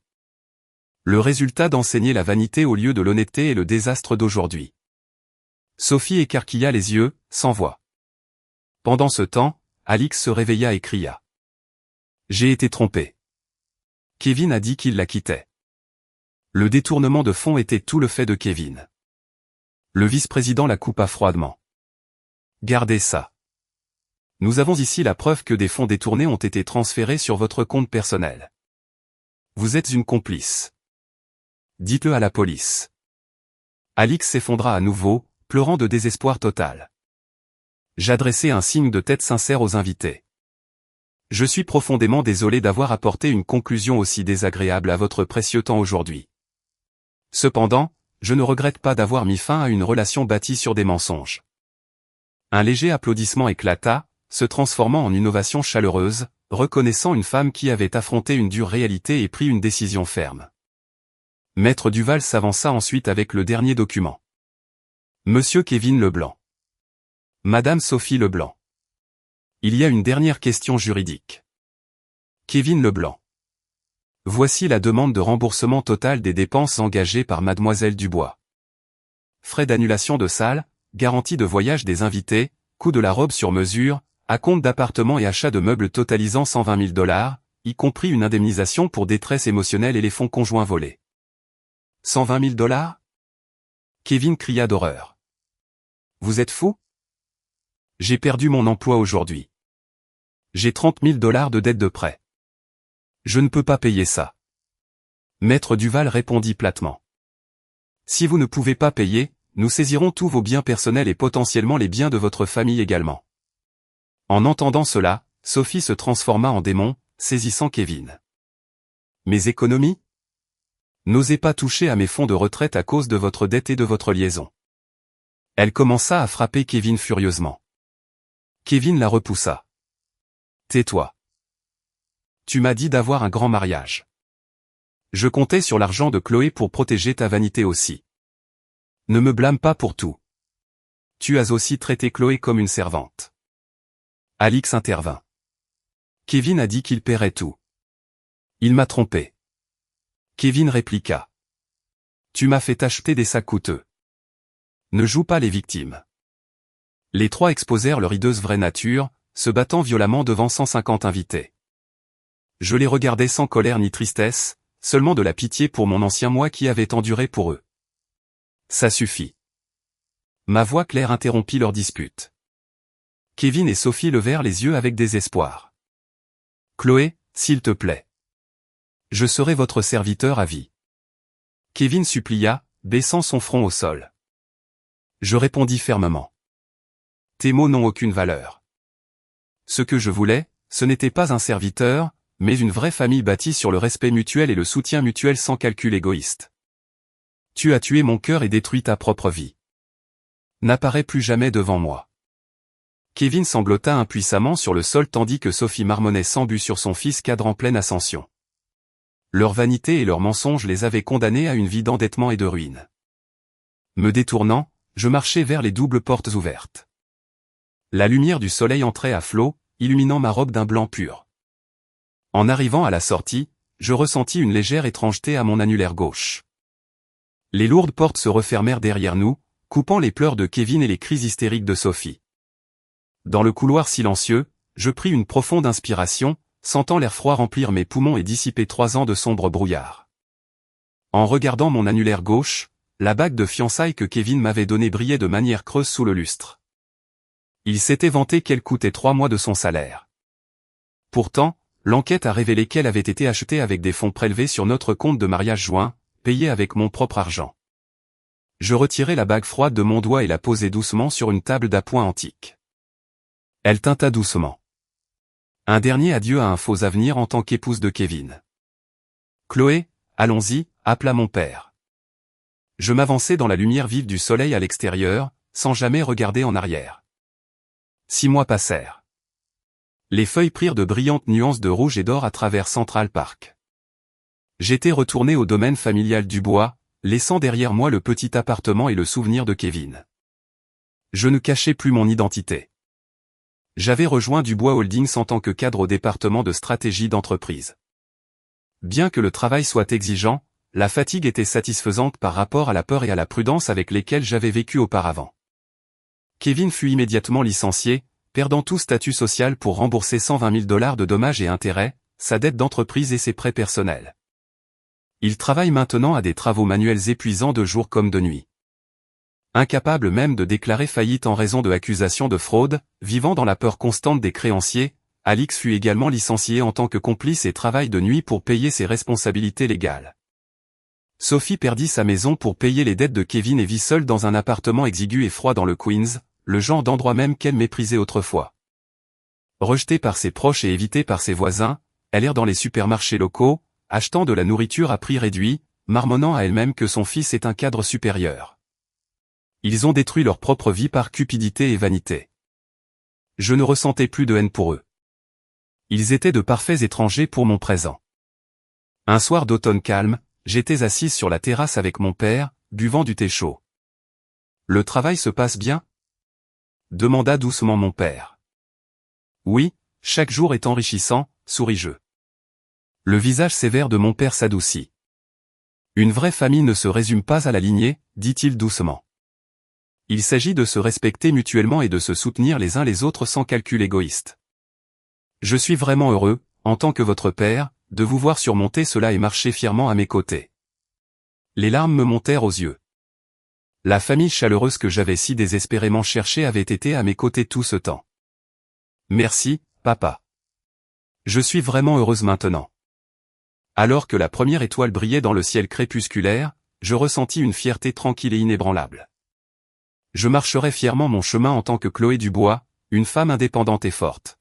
Le résultat d'enseigner la vanité au lieu de l'honnêteté est le désastre d'aujourd'hui. Sophie écarquilla les yeux, sans voix. Pendant ce temps, Alix se réveilla et cria. J'ai été trompé. Kevin a dit qu'il la quittait. Le détournement de fonds était tout le fait de Kevin. Le vice-président la coupa froidement. Gardez ça. Nous avons ici la preuve que des fonds détournés ont été transférés sur votre compte personnel. Vous êtes une complice. Dites-le à la police. Alix s'effondra à nouveau, pleurant de désespoir total. J'adressai un signe de tête sincère aux invités. Je suis profondément désolé d'avoir apporté une conclusion aussi désagréable à votre précieux temps aujourd'hui. Cependant, je ne regrette pas d'avoir mis fin à une relation bâtie sur des mensonges. Un léger applaudissement éclata, se transformant en une ovation chaleureuse, reconnaissant une femme qui avait affronté une dure réalité et pris une décision ferme. Maître Duval s'avança ensuite avec le dernier document. Monsieur Kevin Leblanc. Madame Sophie Leblanc. Il y a une dernière question juridique. Kevin Leblanc. Voici la demande de remboursement total des dépenses engagées par Mademoiselle Dubois. Frais d'annulation de salle, garantie de voyage des invités, coût de la robe sur mesure, acompte d'appartement et achat de meubles totalisant 120 000 $, y compris une indemnisation pour détresse émotionnelle et les fonds conjoints volés. 120 000 $? Kevin cria d'horreur. Vous êtes fou? J'ai perdu mon emploi aujourd'hui. J'ai 30 000 $ de dette de prêt. Je ne peux pas payer ça. Maître Duval répondit platement. Si vous ne pouvez pas payer, nous saisirons tous vos biens personnels et potentiellement les biens de votre famille également. En entendant cela, Sophie se transforma en démon, saisissant Kevin. Mes économies? N'osez pas toucher à mes fonds de retraite à cause de votre dette et de votre liaison. Elle commença à frapper Kevin furieusement. Kevin la repoussa. Tais-toi. Tu m'as dit d'avoir un grand mariage. Je comptais sur l'argent de Chloé pour protéger ta vanité aussi. Ne me blâme pas pour tout. Tu as aussi traité Chloé comme une servante. Alix intervint. Kevin a dit qu'il paierait tout. Il m'a trompé. Kevin répliqua. Tu m'as fait acheter des sacs coûteux. Ne joue pas les victimes. Les trois exposèrent leur hideuse vraie nature, se battant violemment devant 150 invités. Je les regardais sans colère ni tristesse, seulement de la pitié pour mon ancien moi qui avait enduré pour eux. Ça suffit. Ma voix claire interrompit leur dispute. Kevin et Sophie levèrent les yeux avec désespoir. Chloé, s'il te plaît. Je serai votre serviteur à vie. Kevin supplia, baissant son front au sol. Je répondis fermement. Tes mots n'ont aucune valeur. Ce que je voulais, ce n'était pas un serviteur, mais une vraie famille bâtie sur le respect mutuel et le soutien mutuel sans calcul égoïste. Tu as tué mon cœur et détruit ta propre vie. N'apparais plus jamais devant moi. Kevin sanglota impuissamment sur le sol tandis que Sophie marmonnait sans but sur son fils cadre en pleine ascension. leur vanité et leurs mensonges les avaient condamnés à une vie d'endettement et de ruine. Me détournant, je marchais vers les doubles portes ouvertes. La lumière du soleil entrait à flots, illuminant ma robe d'un blanc pur. En arrivant à la sortie, je ressentis une légère étrangeté à mon annulaire gauche. Les lourdes portes se refermèrent derrière nous, coupant les pleurs de Kevin et les cris hystériques de Sophie. Dans le couloir silencieux, je pris une profonde inspiration, sentant l'air froid remplir mes poumons et dissiper 3 ans de sombre brouillard. En regardant mon annulaire gauche, la bague de fiançailles que Kevin m'avait donnée brillait de manière creuse sous le lustre. Il s'était vanté qu'elle coûtait 3 mois de son salaire. Pourtant, l'enquête a révélé qu'elle avait été achetée avec des fonds prélevés sur notre compte de mariage joint, payé avec mon propre argent. Je retirai la bague froide de mon doigt et la posai doucement sur une table d'appoint antique. Elle tinta doucement. Un dernier adieu à un faux avenir en tant qu'épouse de Kevin. Chloé, allons-y, appela mon père. Je m'avançai dans la lumière vive du soleil à l'extérieur, sans jamais regarder en arrière. 6 mois passèrent. Les feuilles prirent de brillantes nuances de rouge et d'or à travers Central Park. J'étais retourné au domaine familial du bois, laissant derrière moi le petit appartement et le souvenir de Kevin. Je ne cachais plus mon identité. J'avais rejoint Dubois Holdings en tant que cadre au département de stratégie d'entreprise. Bien que le travail soit exigeant, la fatigue était satisfaisante par rapport à la peur et à la prudence avec lesquelles j'avais vécu auparavant. Kevin fut immédiatement licencié, perdant tout statut social pour rembourser $120 000 de dommages et intérêts, sa dette d'entreprise et ses prêts personnels. Il travaille maintenant à des travaux manuels épuisants de jour comme de nuit. Incapable même de déclarer faillite en raison de accusations de fraude, vivant dans la peur constante des créanciers, Alix fut également licencié en tant que complice et travaille de nuit pour payer ses responsabilités légales. Sophie perdit sa maison pour payer les dettes de Kevin et vit seule dans un appartement exigu et froid dans le Queens, le genre d'endroit même qu'elle méprisait autrefois. Rejetée par ses proches et évitée par ses voisins, elle erre dans les supermarchés locaux, achetant de la nourriture à prix réduit, marmonnant à elle-même que son fils est un cadre supérieur. Ils ont détruit leur propre vie par cupidité et vanité. Je ne ressentais plus de haine pour eux. Ils étaient de parfaits étrangers pour mon présent. Un soir d'automne calme, j'étais assise sur la terrasse avec mon père, buvant du thé chaud. « Le travail se passe bien ?» demanda doucement mon père. « Oui, chaque jour est enrichissant, » souris-je. Le visage sévère de mon père s'adoucit. « Une vraie famille ne se résume pas à la lignée, » dit-il doucement. Il s'agit de se respecter mutuellement et de se soutenir les uns les autres sans calcul égoïste. Je suis vraiment heureux, en tant que votre père, de vous voir surmonter cela et marcher fièrement à mes côtés. Les larmes me montèrent aux yeux. La famille chaleureuse que j'avais si désespérément cherchée avait été à mes côtés tout ce temps. Merci, papa. Je suis vraiment heureuse maintenant. Alors que la première étoile brillait dans le ciel crépusculaire, je ressentis une fierté tranquille et inébranlable. Je marcherai fièrement mon chemin en tant que Chloé Dubois, une femme indépendante et forte.